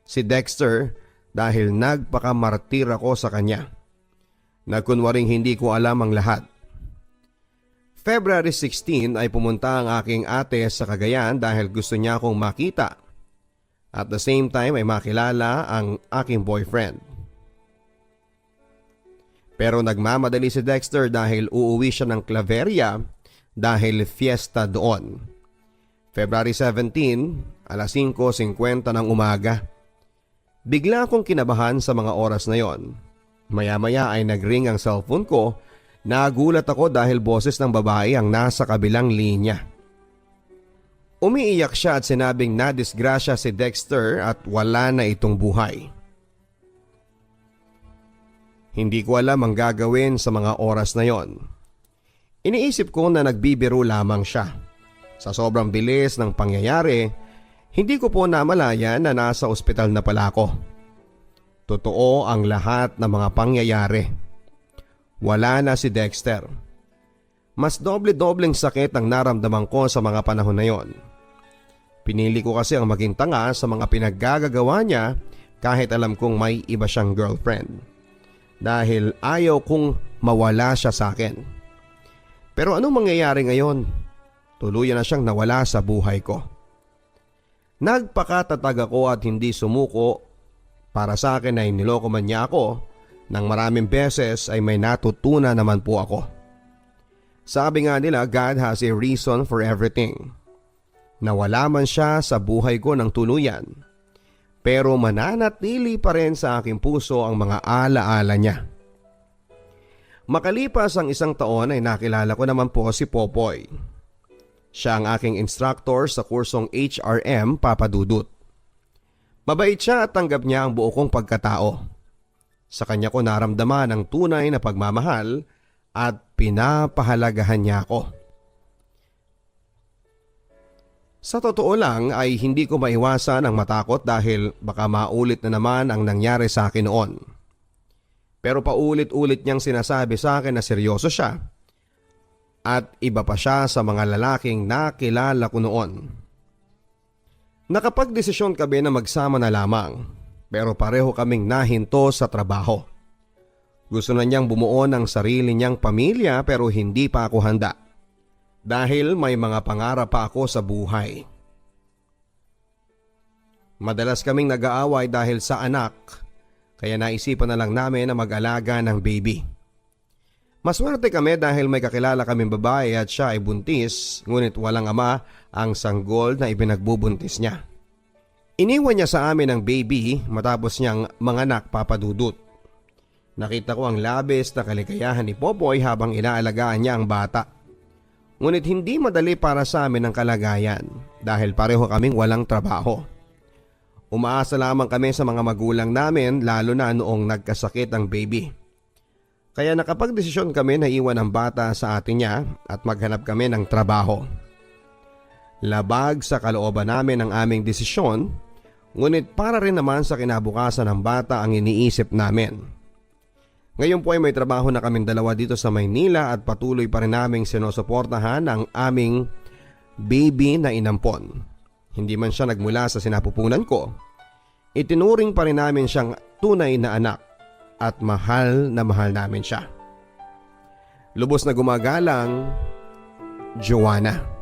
si Dexter dahil nagpakamartir ako sa kanya. Nagkunwaring hindi ko alam ang lahat. February 16 ay pumunta ang aking ate sa Cagayan dahil gusto niya akong makita. At the same time ay makilala ang aking boyfriend. Pero nagmamadali si Dexter dahil uuwi siya ng Claveria dahil fiesta doon. February 17, alas 5:50 ng umaga. Bigla akong kinabahan sa mga oras na yon. Maya-maya ay nagring ang cellphone ko. Nagulat ako dahil boses ng babae ang nasa kabilang linya. Umiiyak siya at sinabing nadisgrasya si Dexter at wala na itong buhay. Hindi ko alam ang gagawin sa mga oras na yon. Iniisip ko na nagbibiro lamang siya. Sa sobrang bilis ng pangyayari, hindi ko po namalayan na nasa ospital na pala ako. Totoo ang lahat ng mga pangyayari. Wala na si Dexter. Mas doble-dobleng sakit ang naramdaman ko sa mga panahon na yon. Pinili ko kasi ang maging tanga sa mga pinaggagawa niya kahit alam kong may iba siyang girlfriend. Dahil ayaw kong mawala siya sa akin. Pero anong mangyayari ngayon? Tuluyan na siyang nawala sa buhay ko. Nagpakatatag ako at hindi sumuko. Para sa akin ay niloko man niya ako. Nang maraming beses ay may natutunan naman po ako. Sabi nga nila, God has a reason for everything. Nawala man siya sa buhay ko ng tuluyan, pero mananatili pa rin sa aking puso ang mga alaala niya. Makalipas ang 1 taon ay nakilala ko naman po si Popoy. Siya ang aking instructor sa kursong HRM Papa Dudut. Mabait siya at tanggap niya ang buo kong pagkatao. Sa kanya ko naramdaman ang tunay na pagmamahal at pinapahalagahan niya ako. Sa totoo lang ay hindi ko maiwasan ang matakot dahil baka maulit na naman ang nangyari sa akin noon. Pero paulit-ulit niyang sinasabi sa akin na seryoso siya at iba pa siya sa mga lalaking nakilala ko noon. Nakapagdesisyon kami na magsama na lamang pero pareho kaming nahinto sa trabaho. Gusto na niyang bumuo ng sarili niyang pamilya pero hindi pa ako handa dahil may mga pangarap pa ako sa buhay. Madalas kaming nag-aaway dahil sa anak, kaya naisipan na lang namin na mag-alaga ng baby. Maswerte kami dahil may kakilala kaming babae at siya ay buntis, ngunit walang ama ang sanggol na ipinagbubuntis niya. Iniwan niya sa amin ang baby matapos niyang manganak, Papa Dudut. Nakita ko ang labis na kaligayahan ni Popoy habang inaalagaan niya ang bata. Ngunit hindi madali para sa amin ang kalagayan dahil pareho kaming walang trabaho. Umaasa lamang kami sa mga magulang namin lalo na noong nagkasakit ang baby. Kaya nakapagdesisyon kami na iwan ang bata sa atin niya at maghanap kami ng trabaho. Labag sa kalooban namin ang aming desisyon, ngunit para rin naman sa kinabukasan ng bata ang iniisip namin. Ngayon po ay may trabaho na kaming dalawa dito sa Maynila at patuloy pa rin naming sinusuportahan ang aming baby na inampon. Hindi man siya nagmula sa sinapupunan ko, itinuring pa rin namin siyang tunay na anak at mahal na mahal namin siya. Lubos na gumagalang, Joanna.